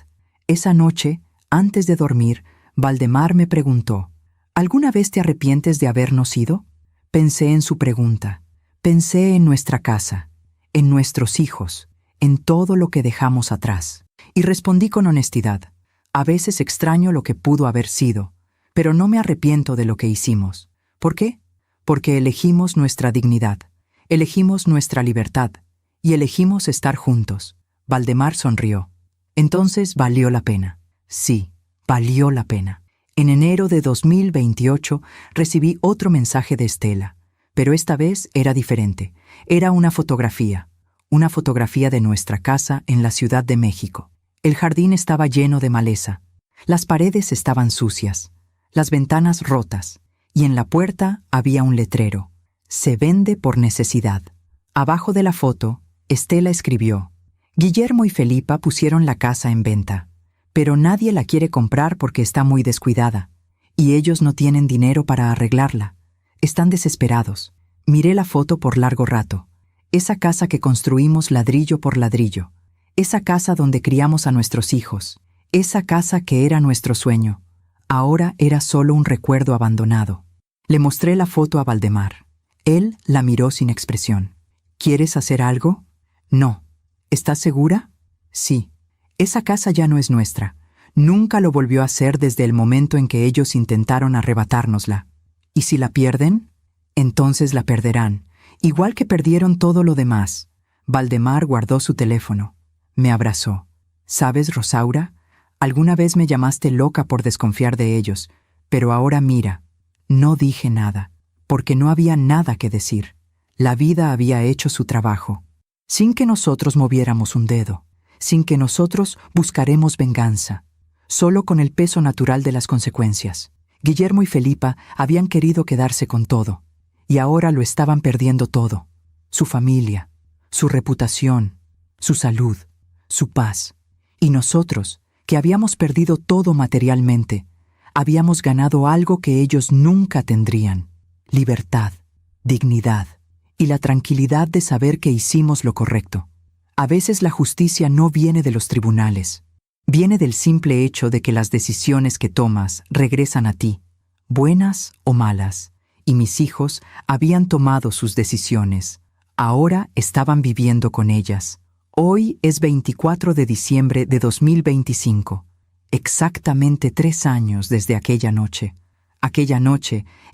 Esa noche, antes de dormir, Valdemar me preguntó, ¿alguna vez te arrepientes de habernos ido? Pensé en su pregunta, pensé en nuestra casa, en nuestros hijos, en todo lo que dejamos atrás, y respondí con honestidad, a veces extraño lo que pudo haber sido, pero no me arrepiento de lo que hicimos. ¿Por qué? Porque elegimos nuestra dignidad, elegimos nuestra libertad, y elegimos estar juntos. Valdemar sonrió. Entonces valió la pena. Sí, valió la pena. En enero de 2028 recibí otro mensaje de Estela, pero esta vez era diferente. Era una fotografía de nuestra casa en la Ciudad de México. El jardín estaba lleno de maleza. Las paredes estaban sucias, las ventanas rotas, y en la puerta había un letrero. Se vende por necesidad. Abajo de la foto, Estela escribió, Guillermo y Felipa pusieron la casa en venta, pero nadie la quiere comprar porque está muy descuidada, y ellos no tienen dinero para arreglarla. Están desesperados. Miré la foto por largo rato. Esa casa que construimos ladrillo por ladrillo. Esa casa donde criamos a nuestros hijos. Esa casa que era nuestro sueño. Ahora era solo un recuerdo abandonado. Le mostré la foto a Valdemar. Él la miró sin expresión. ¿Quieres hacer algo? No. ¿Estás segura? Sí. Esa casa ya no es nuestra. Nunca lo volvió a ser desde el momento en que ellos intentaron arrebatárnosla. ¿Y si la pierden? Entonces la perderán, igual que perdieron todo lo demás. Valdemar guardó su teléfono. Me abrazó. ¿Sabes, Rosaura? Alguna vez me llamaste loca por desconfiar de ellos, pero ahora mira. No dije nada, porque no había nada que decir. La vida había hecho su trabajo, sin que nosotros moviéramos un dedo, sin que nosotros buscaremos venganza, solo con el peso natural de las consecuencias. Guillermo y Felipa habían querido quedarse con todo, y ahora lo estaban perdiendo todo. Su familia, su reputación, su salud, su paz. Y nosotros, que habíamos perdido todo materialmente, habíamos ganado algo que ellos nunca tendrían: libertad, dignidad y la tranquilidad de saber que hicimos lo correcto. A veces la justicia no viene de los tribunales, viene del simple hecho de que las decisiones que tomas regresan a ti, buenas o malas, y mis hijos habían tomado sus decisiones. Ahora estaban viviendo con ellas. Hoy es 24 de diciembre de 2025. Exactamente 3 años desde aquella noche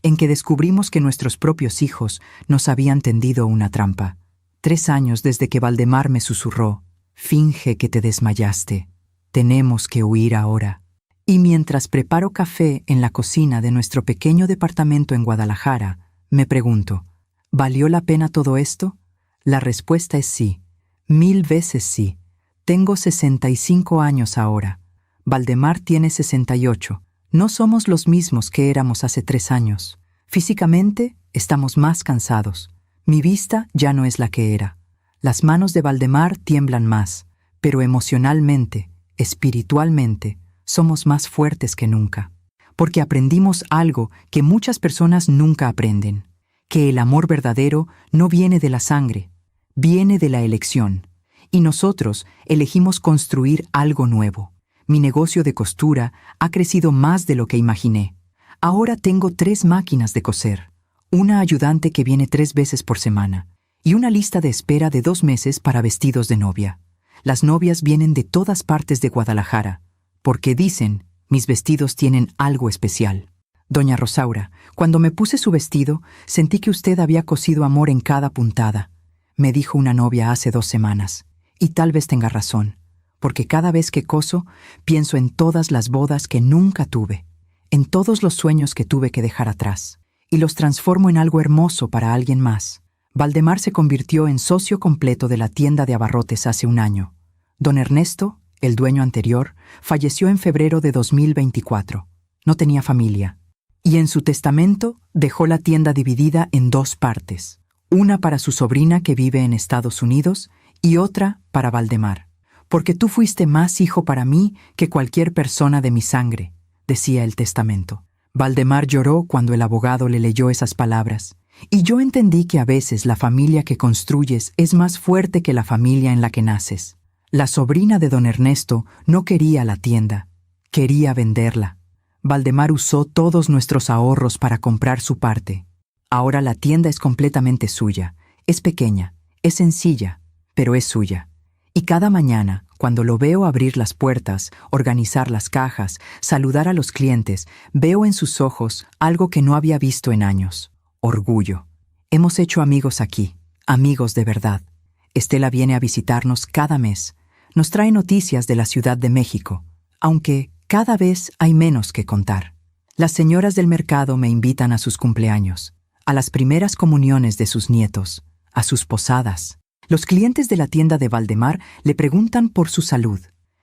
en que descubrimos que nuestros propios hijos nos habían tendido una trampa. 3 años desde que Valdemar me susurró: finge que te desmayaste, tenemos que huir ahora. Y mientras preparo café en la cocina de nuestro pequeño departamento en Guadalajara, me pregunto, ¿valió la pena todo esto? La respuesta es sí, 1000 veces sí. Tengo 65 años ahora. Valdemar tiene 68. No somos los mismos que éramos hace 3 años. Físicamente, estamos más cansados. Mi vista ya no es la que era. Las manos de Valdemar tiemblan más, pero emocionalmente, espiritualmente, somos más fuertes que nunca. Porque aprendimos algo que muchas personas nunca aprenden: que el amor verdadero no viene de la sangre, viene de la elección. Y nosotros elegimos construir algo nuevo. Mi negocio de costura ha crecido más de lo que imaginé. Ahora tengo 3 máquinas de coser, una ayudante que viene 3 veces por semana, y una lista de espera de 2 meses para vestidos de novia. Las novias vienen de todas partes de Guadalajara, porque dicen, mis vestidos tienen algo especial. Doña Rosaura, cuando me puse su vestido, sentí que usted había cosido amor en cada puntada, me dijo una novia hace 2 semanas. Y tal vez tenga razón, porque cada vez que coso, pienso en todas las bodas que nunca tuve, en todos los sueños que tuve que dejar atrás, y los transformo en algo hermoso para alguien más. Valdemar se convirtió en socio completo de la tienda de abarrotes hace 1 año. Don Ernesto, el dueño anterior, falleció en febrero de 2024. No tenía familia. Y en su testamento dejó la tienda dividida en 2 partes. Una para su sobrina que vive en Estados Unidos y otra para Valdemar. Porque tú fuiste más hijo para mí que cualquier persona de mi sangre, decía el testamento. Valdemar lloró cuando el abogado le leyó esas palabras. Y yo entendí que a veces la familia que construyes es más fuerte que la familia en la que naces. La sobrina de don Ernesto no quería la tienda, quería venderla. Valdemar usó todos nuestros ahorros para comprar su parte. Ahora la tienda es completamente suya. Es pequeña, es sencilla, pero es suya. Y cada mañana, cuando lo veo abrir las puertas, organizar las cajas, saludar a los clientes, veo en sus ojos algo que no había visto en años: orgullo. Hemos hecho amigos aquí, amigos de verdad. Estela viene a visitarnos cada mes. Nos trae noticias de la Ciudad de México, aunque cada vez hay menos que contar. Las señoras del mercado me invitan a sus cumpleaños, a las primeras comuniones de sus nietos, a sus posadas. Los clientes de la tienda de Valdemar le preguntan por su salud.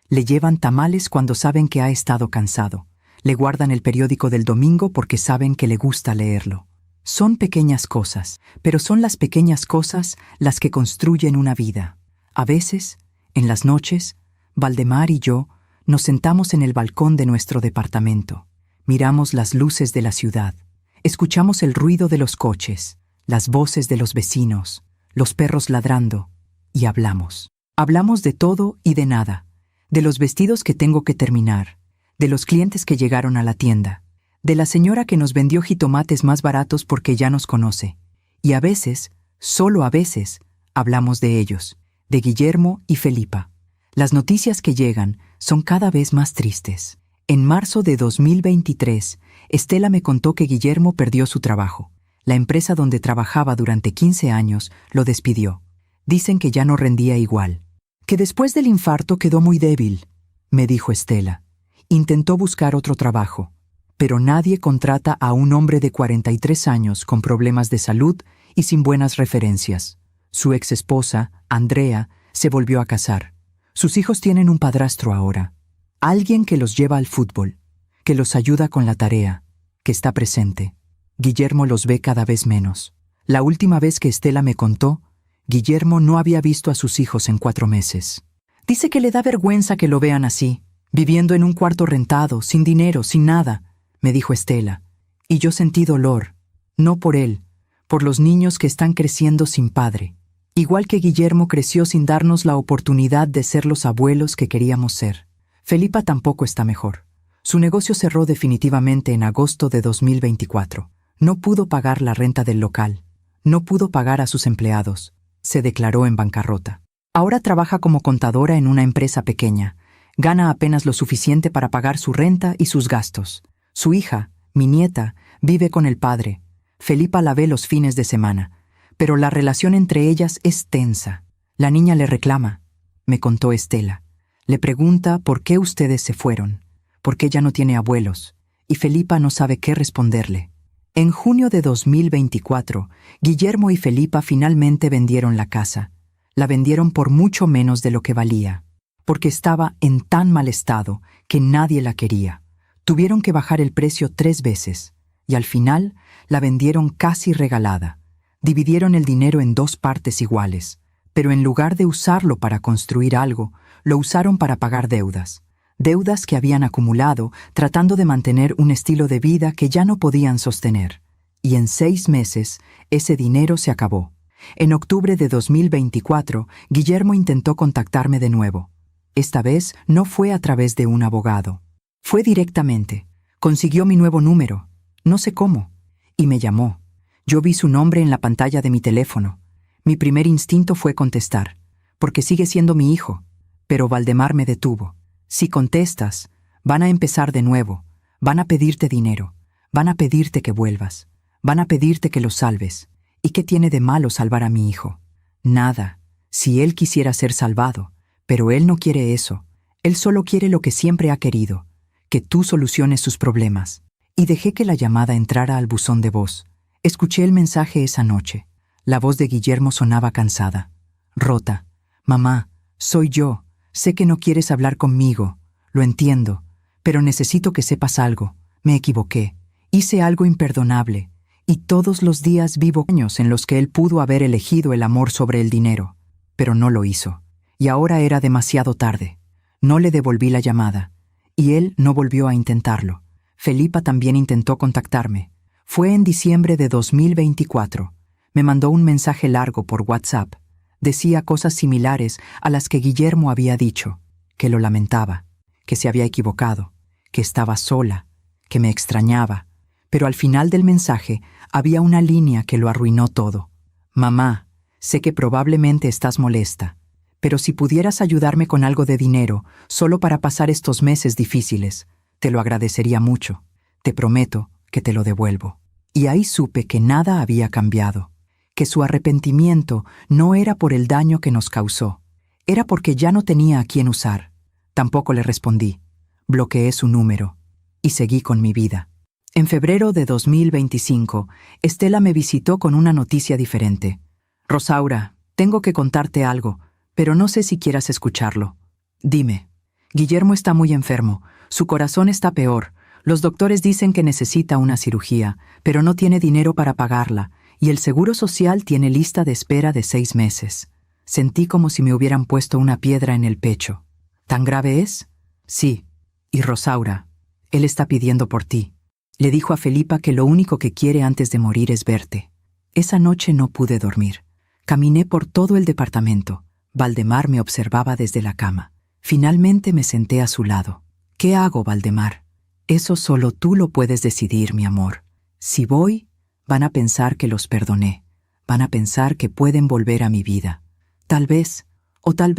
Le llevan tamales cuando saben que ha estado cansado. Le guardan el periódico del domingo porque saben que le gusta leerlo. Son pequeñas cosas, pero son las pequeñas cosas las que construyen una vida. A veces, en las noches, Valdemar y yo nos sentamos en el balcón de nuestro departamento. Miramos las luces de la ciudad. Escuchamos el ruido de los coches, las voces de los vecinos, los perros ladrando, y hablamos. Hablamos de todo y de nada, de los vestidos que tengo que terminar, de los clientes que llegaron a la tienda, de la señora que nos vendió jitomates más baratos porque ya nos conoce, y a veces, solo a veces, hablamos de ellos, de Guillermo y Felipa. Las noticias que llegan son cada vez más tristes. En marzo de 2023, Estela me contó que Guillermo perdió su trabajo. La empresa donde trabajaba durante 15 años lo despidió. Dicen que ya no rendía igual. Que después del infarto quedó muy débil, me dijo Estela. Intentó buscar otro trabajo, pero nadie contrata a un hombre de 43 años con problemas de salud y sin buenas referencias. Su exesposa, Andrea, se volvió a casar. Sus hijos tienen un padrastro ahora. Alguien que los lleva al fútbol, que los ayuda con la tarea, que está presente. Guillermo los ve cada vez menos. La última vez que Estela me contó, Guillermo no había visto a sus hijos en 4 meses. Dice que le da vergüenza que lo vean así, viviendo en un cuarto rentado, sin dinero, sin nada, me dijo Estela. Y yo sentí dolor, no por él, por los niños que están creciendo sin padre. Igual que Guillermo creció sin darnos la oportunidad de ser los abuelos que queríamos ser. Felipa tampoco está mejor. Su negocio cerró definitivamente en agosto de 2024. No pudo pagar la renta del local. No pudo pagar a sus empleados. Se declaró en bancarrota. Ahora trabaja como contadora en una empresa pequeña. Gana apenas lo suficiente para pagar su renta y sus gastos. Su hija, mi nieta, vive con el padre. Felipa la ve los fines de semana. Pero la relación entre ellas es tensa. La niña le reclama, me contó Estela. Le pregunta por qué ustedes se fueron, por qué ya no tiene abuelos, y Felipa no sabe qué responderle. En junio de 2024, Guillermo y Felipa finalmente vendieron la casa. La vendieron por mucho menos de lo que valía, porque estaba en tan mal estado que nadie la quería. Tuvieron que bajar el precio 3 veces, y al final la vendieron casi regalada. Dividieron el dinero en 2 partes iguales, pero en lugar de usarlo para construir algo, lo usaron para pagar deudas. Deudas que habían acumulado tratando de mantener un estilo de vida que ya no podían sostener. Y en 6 meses, ese dinero se acabó. En octubre de 2024, Guillermo intentó contactarme de nuevo. Esta vez no fue a través de un abogado. Fue directamente. Consiguió mi nuevo número, no sé cómo, y me llamó. Yo vi su nombre en la pantalla de mi teléfono. Mi primer instinto fue contestar, porque sigue siendo mi hijo. Pero Valdemar me detuvo. Si contestas, van a empezar de nuevo. Van a pedirte dinero. Van a pedirte que vuelvas. Van a pedirte que los salves. ¿Y qué tiene de malo salvar a mi hijo? Nada. Si él quisiera ser salvado. Pero él no quiere eso. Él solo quiere lo que siempre ha querido. Que tú soluciones sus problemas. Y dejé que la llamada entrara al buzón de voz. Escuché el mensaje esa noche. La voz de Guillermo sonaba cansada. Rota. Mamá, soy yo. Sé que no quieres hablar conmigo. Lo entiendo. Pero necesito que sepas algo. Me equivoqué. Hice algo imperdonable. Y todos los días vivo años en los que él pudo haber elegido el amor sobre el dinero. Pero no lo hizo. Y ahora era demasiado tarde. No le devolví la llamada. Y él no volvió a intentarlo. Felipa también intentó contactarme. Fue en diciembre de 2024. Me mandó un mensaje largo por WhatsApp. Decía cosas similares a las que Guillermo había dicho, que lo lamentaba, que se había equivocado, que estaba sola, que me extrañaba. Pero al final del mensaje había una línea que lo arruinó todo. Mamá, sé que probablemente estás molesta, pero si pudieras ayudarme con algo de dinero, solo para pasar estos meses difíciles, te lo agradecería mucho. Te prometo que te lo devuelvo. Y ahí supe que nada había cambiado, que su arrepentimiento no era por el daño que nos causó, era porque ya no tenía a quién usar. Tampoco le respondí, bloqueé su número y seguí con mi vida. En febrero de 2025, Estela me visitó con una noticia diferente. Rosaura, tengo que contarte algo, pero no sé si quieras escucharlo. Dime. Guillermo está muy enfermo, su corazón está peor. Los doctores dicen que necesita una cirugía, pero no tiene dinero para pagarla, y el Seguro Social tiene lista de espera de 6 meses. Sentí como si me hubieran puesto una piedra en el pecho. ¿Tan grave es? Sí. Y Rosaura, él está pidiendo por ti. Le dijo a Felipa que lo único que quiere antes de morir es verte. Esa noche no pude dormir. Caminé por todo el departamento. Valdemar me observaba desde la cama. Finalmente me senté a su lado. ¿Qué hago, Valdemar? Eso solo tú lo puedes decidir, mi amor. Si voy, van a pensar que los perdoné. Van a pensar que pueden volver a mi vida. Tal vez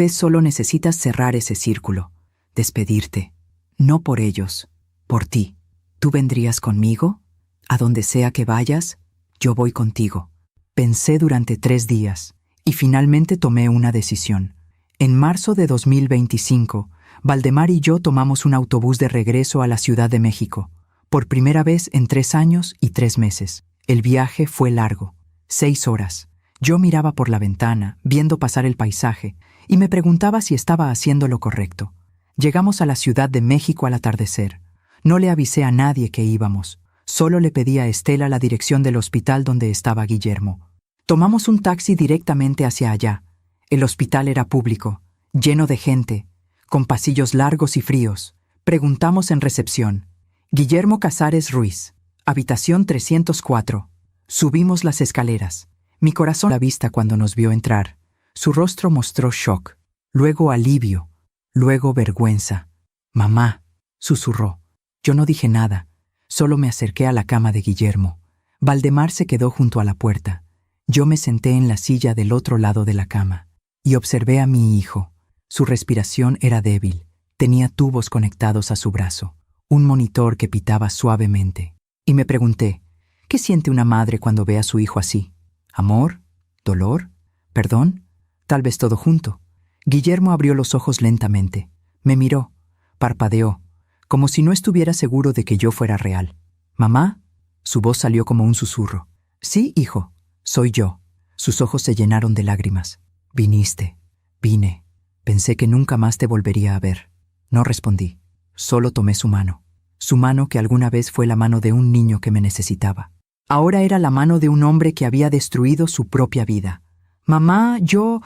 solo necesitas cerrar ese círculo, despedirte. No por ellos, por ti. ¿Tú vendrías conmigo? A donde sea que vayas, yo voy contigo. Pensé durante 3 días y finalmente tomé una decisión. En marzo de 2025, Valdemar y yo tomamos un autobús de regreso a la Ciudad de México, por primera vez en 3 años y 3 meses. El viaje fue largo, 6 horas. Yo miraba por la ventana, viendo pasar el paisaje, y me preguntaba si estaba haciendo lo correcto. Llegamos a la Ciudad de México al atardecer. No le avisé a nadie que íbamos. Solo le pedí a Estela la dirección del hospital donde estaba Guillermo. Tomamos un taxi directamente hacia allá. El hospital era público, lleno de gente, con pasillos largos y fríos. Preguntamos en recepción. Guillermo Casares Ruiz, habitación 304. Subimos las escaleras. Mi corazón a la vista cuando nos vio entrar. Su rostro mostró shock, luego alivio, luego vergüenza. «Mamá», susurró. Yo no dije nada, solo me acerqué a la cama de Guillermo. Valdemar se quedó junto a la puerta. Yo me senté en la silla del otro lado de la cama y observé a mi hijo. Su respiración era débil, tenía tubos conectados a su brazo, un monitor que pitaba suavemente. Y me pregunté, ¿qué siente una madre cuando ve a su hijo así? ¿Amor? ¿Dolor? ¿Perdón? Tal vez todo junto. Guillermo abrió los ojos lentamente. Me miró, parpadeó, como si no estuviera seguro de que yo fuera real. «¿Mamá?» Su voz salió como un susurro. «Sí, hijo, soy yo». Sus ojos se llenaron de lágrimas. «Viniste». «Vine. Pensé que nunca más te volvería a ver». No respondí. Solo tomé su mano. Su mano que alguna vez fue la mano de un niño que me necesitaba. Ahora era la mano de un hombre que había destruido su propia vida. «Mamá, yo…»,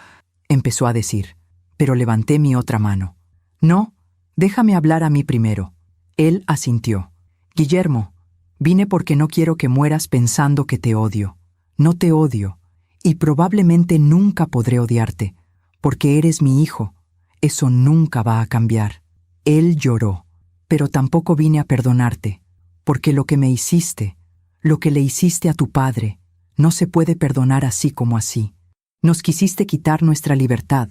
empezó a decir, pero levanté mi otra mano. «No, déjame hablar a mí primero». Él asintió. «Guillermo, vine porque no quiero que mueras pensando que te odio. No te odio, y probablemente nunca podré odiarte, porque eres mi hijo. Eso nunca va a cambiar». Él lloró. «Pero tampoco vine a perdonarte, porque lo que me hiciste, lo que le hiciste a tu padre, no se puede perdonar así como así. Nos quisiste quitar nuestra libertad,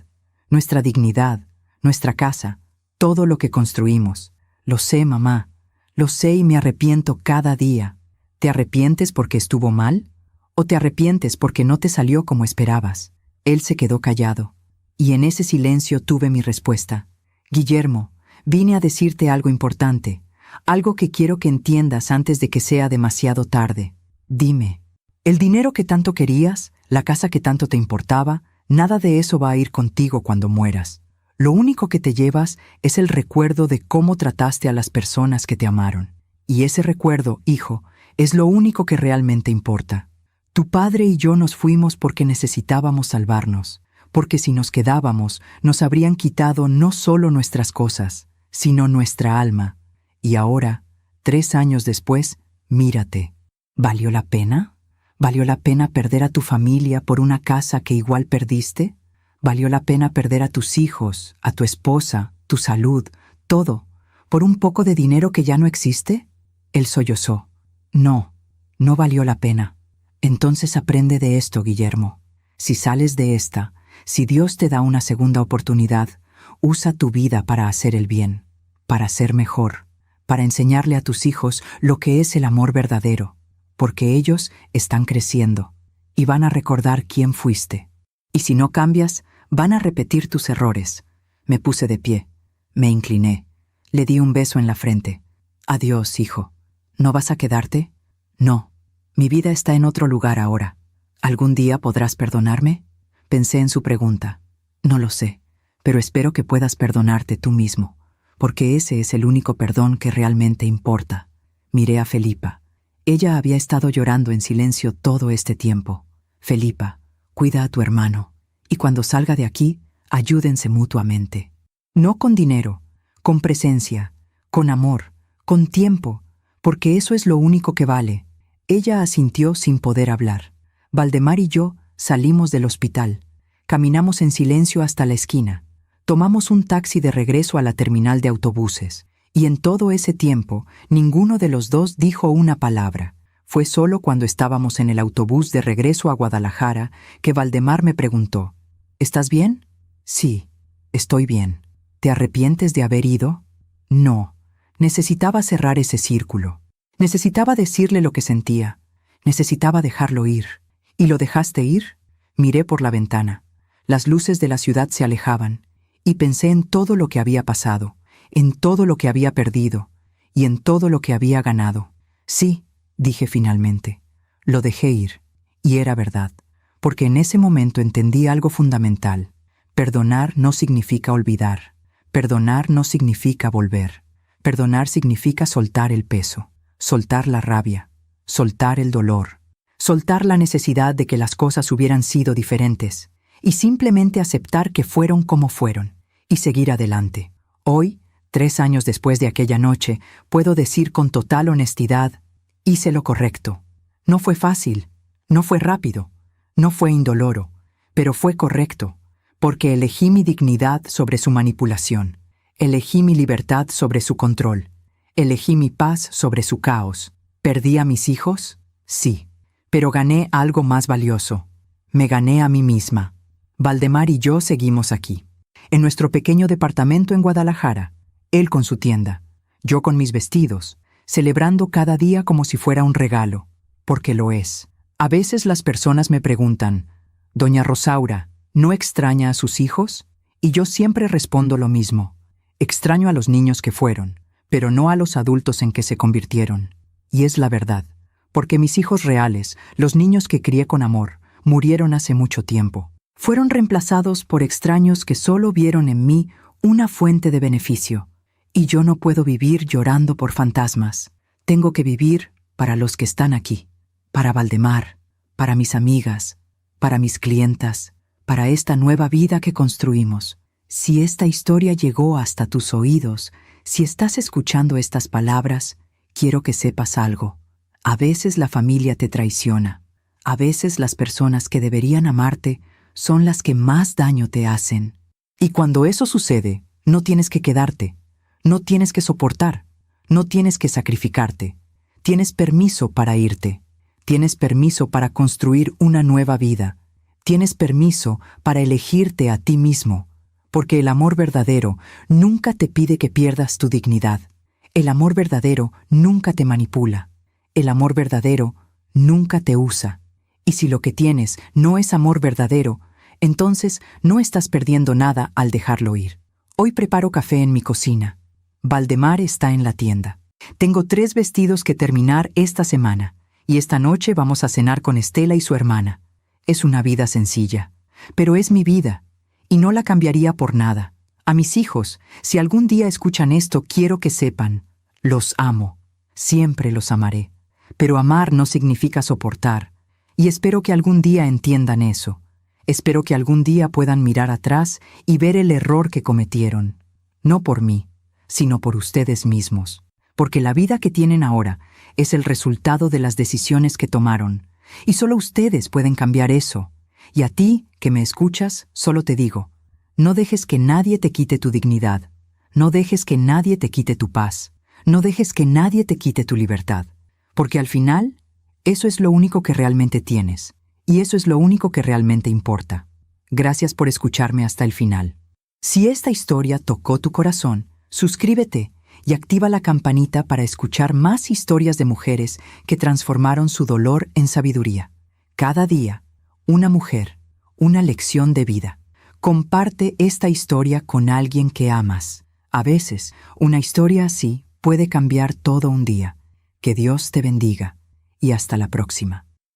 nuestra dignidad, nuestra casa, todo lo que construimos. Lo sé, mamá, lo sé y me arrepiento cada día». «¿Te arrepientes porque estuvo mal? ¿O te arrepientes porque no te salió como esperabas?» Él se quedó callado, y en ese silencio tuve mi respuesta. «Guillermo, vine a decirte algo importante, algo que quiero que entiendas antes de que sea demasiado tarde. Dime, el dinero que tanto querías, la casa que tanto te importaba, nada de eso va a ir contigo cuando mueras. Lo único que te llevas es el recuerdo de cómo trataste a las personas que te amaron. Y ese recuerdo, hijo, es lo único que realmente importa. Tu padre y yo nos fuimos porque necesitábamos salvarnos, porque si nos quedábamos, nos habrían quitado no solo nuestras cosas, sino nuestra alma. Y ahora, 3 años después, mírate. ¿Valió la pena? ¿Valió la pena perder a tu familia por una casa que igual perdiste? ¿Valió la pena perder a tus hijos, a tu esposa, tu salud, todo, por un poco de dinero que ya no existe?» Él sollozó. «No, no valió la pena». «Entonces aprende de esto, Guillermo. Si sales de esta, si Dios te da una segunda oportunidad, usa tu vida para hacer el bien, para ser mejor, para enseñarle a tus hijos lo que es el amor verdadero, porque ellos están creciendo y van a recordar quién fuiste. Y si no cambias, van a repetir tus errores». Me puse de pie, me incliné, le di un beso en la frente. «Adiós, hijo. ¿No vas a quedarte?» «No. Mi vida está en otro lugar ahora. ¿Algún día podrás perdonarme?» Pensé en su pregunta. «No lo sé, pero espero que puedas perdonarte tú mismo, porque ese es el único perdón que realmente importa». Miré a Felipa. Ella había estado llorando en silencio todo este tiempo. «Felipa, cuida a tu hermano, y cuando salga de aquí, ayúdense mutuamente. No con dinero, con presencia, con amor, con tiempo, porque eso es lo único que vale». Ella asintió sin poder hablar. Valdemar y yo salimos del hospital. Caminamos en silencio hasta la esquina. Tomamos un taxi de regreso a la terminal de autobuses. Y en todo ese tiempo, ninguno de los dos dijo una palabra. Fue solo cuando estábamos en el autobús de regreso a Guadalajara que Valdemar me preguntó: ¿Estás bien? Sí, estoy bien. ¿Te arrepientes de haber ido? No. Necesitaba cerrar ese círculo. Necesitaba decirle lo que sentía. Necesitaba dejarlo ir. ¿Y lo dejaste ir? Miré por la ventana. Las luces de la ciudad se alejaban, y pensé en todo lo que había pasado, en todo lo que había perdido, y en todo lo que había ganado. Sí, dije finalmente, lo dejé ir, y era verdad, porque en ese momento entendí algo fundamental. Perdonar no significa olvidar. Perdonar no significa volver. Perdonar significa soltar el peso, soltar la rabia, soltar el dolor, soltar la necesidad de que las cosas hubieran sido diferentes, y simplemente aceptar que fueron como fueron, y seguir adelante. Hoy, 3 años después de aquella noche, puedo decir con total honestidad: hice lo correcto. No fue fácil, no fue rápido, no fue indoloro, pero fue correcto, porque elegí mi dignidad sobre su manipulación, elegí mi libertad sobre su control, elegí mi paz sobre su caos. ¿Perdí a mis hijos? Sí, pero gané algo más valioso. Me gané a mí misma. Valdemar y yo seguimos aquí, en nuestro pequeño departamento en Guadalajara, él con su tienda, yo con mis vestidos, celebrando cada día como si fuera un regalo, porque lo es. A veces las personas me preguntan: «Doña Rosaura, ¿no extraña a sus hijos?». Y yo siempre respondo lo mismo: extraño a los niños que fueron, pero no a los adultos en que se convirtieron. Y es la verdad, porque mis hijos reales, los niños que crié con amor, murieron hace mucho tiempo. Fueron reemplazados por extraños que solo vieron en mí una fuente de beneficio. Y yo no puedo vivir llorando por fantasmas. Tengo que vivir para los que están aquí, para Valdemar, para mis amigas, para mis clientas, para esta nueva vida que construimos. Si esta historia llegó hasta tus oídos, si estás escuchando estas palabras, quiero que sepas algo. A veces la familia te traiciona. A veces las personas que deberían amarte son las que más daño te hacen. Y cuando eso sucede, no tienes que quedarte, no tienes que soportar, no tienes que sacrificarte. Tienes permiso para irte, tienes permiso para construir una nueva vida, tienes permiso para elegirte a ti mismo, porque el amor verdadero nunca te pide que pierdas tu dignidad. El amor verdadero nunca te manipula. El amor verdadero nunca te usa. Y si lo que tienes no es amor verdadero, entonces no estás perdiendo nada al dejarlo ir. Hoy preparo café en mi cocina. Valdemar está en la tienda. Tengo 3 vestidos que terminar esta semana, y esta noche vamos a cenar con Estela y su hermana. Es una vida sencilla, pero es mi vida, y no la cambiaría por nada. A mis hijos, si algún día escuchan esto, quiero que sepan: los amo, siempre los amaré. Pero amar no significa soportar. Y espero que algún día entiendan eso. Espero que algún día puedan mirar atrás y ver el error que cometieron. No por mí, sino por ustedes mismos. Porque la vida que tienen ahora es el resultado de las decisiones que tomaron. Y solo ustedes pueden cambiar eso. Y a ti, que me escuchas, solo te digo: no dejes que nadie te quite tu dignidad. No dejes que nadie te quite tu paz. No dejes que nadie te quite tu libertad. Porque al final, eso es lo único que realmente tienes, y eso es lo único que realmente importa. Gracias por escucharme hasta el final. Si esta historia tocó tu corazón, suscríbete y activa la campanita para escuchar más historias de mujeres que transformaron su dolor en sabiduría. Cada día, una mujer, una lección de vida. Comparte esta historia con alguien que amas. A veces, una historia así puede cambiar todo un día. Que Dios te bendiga y hasta la próxima.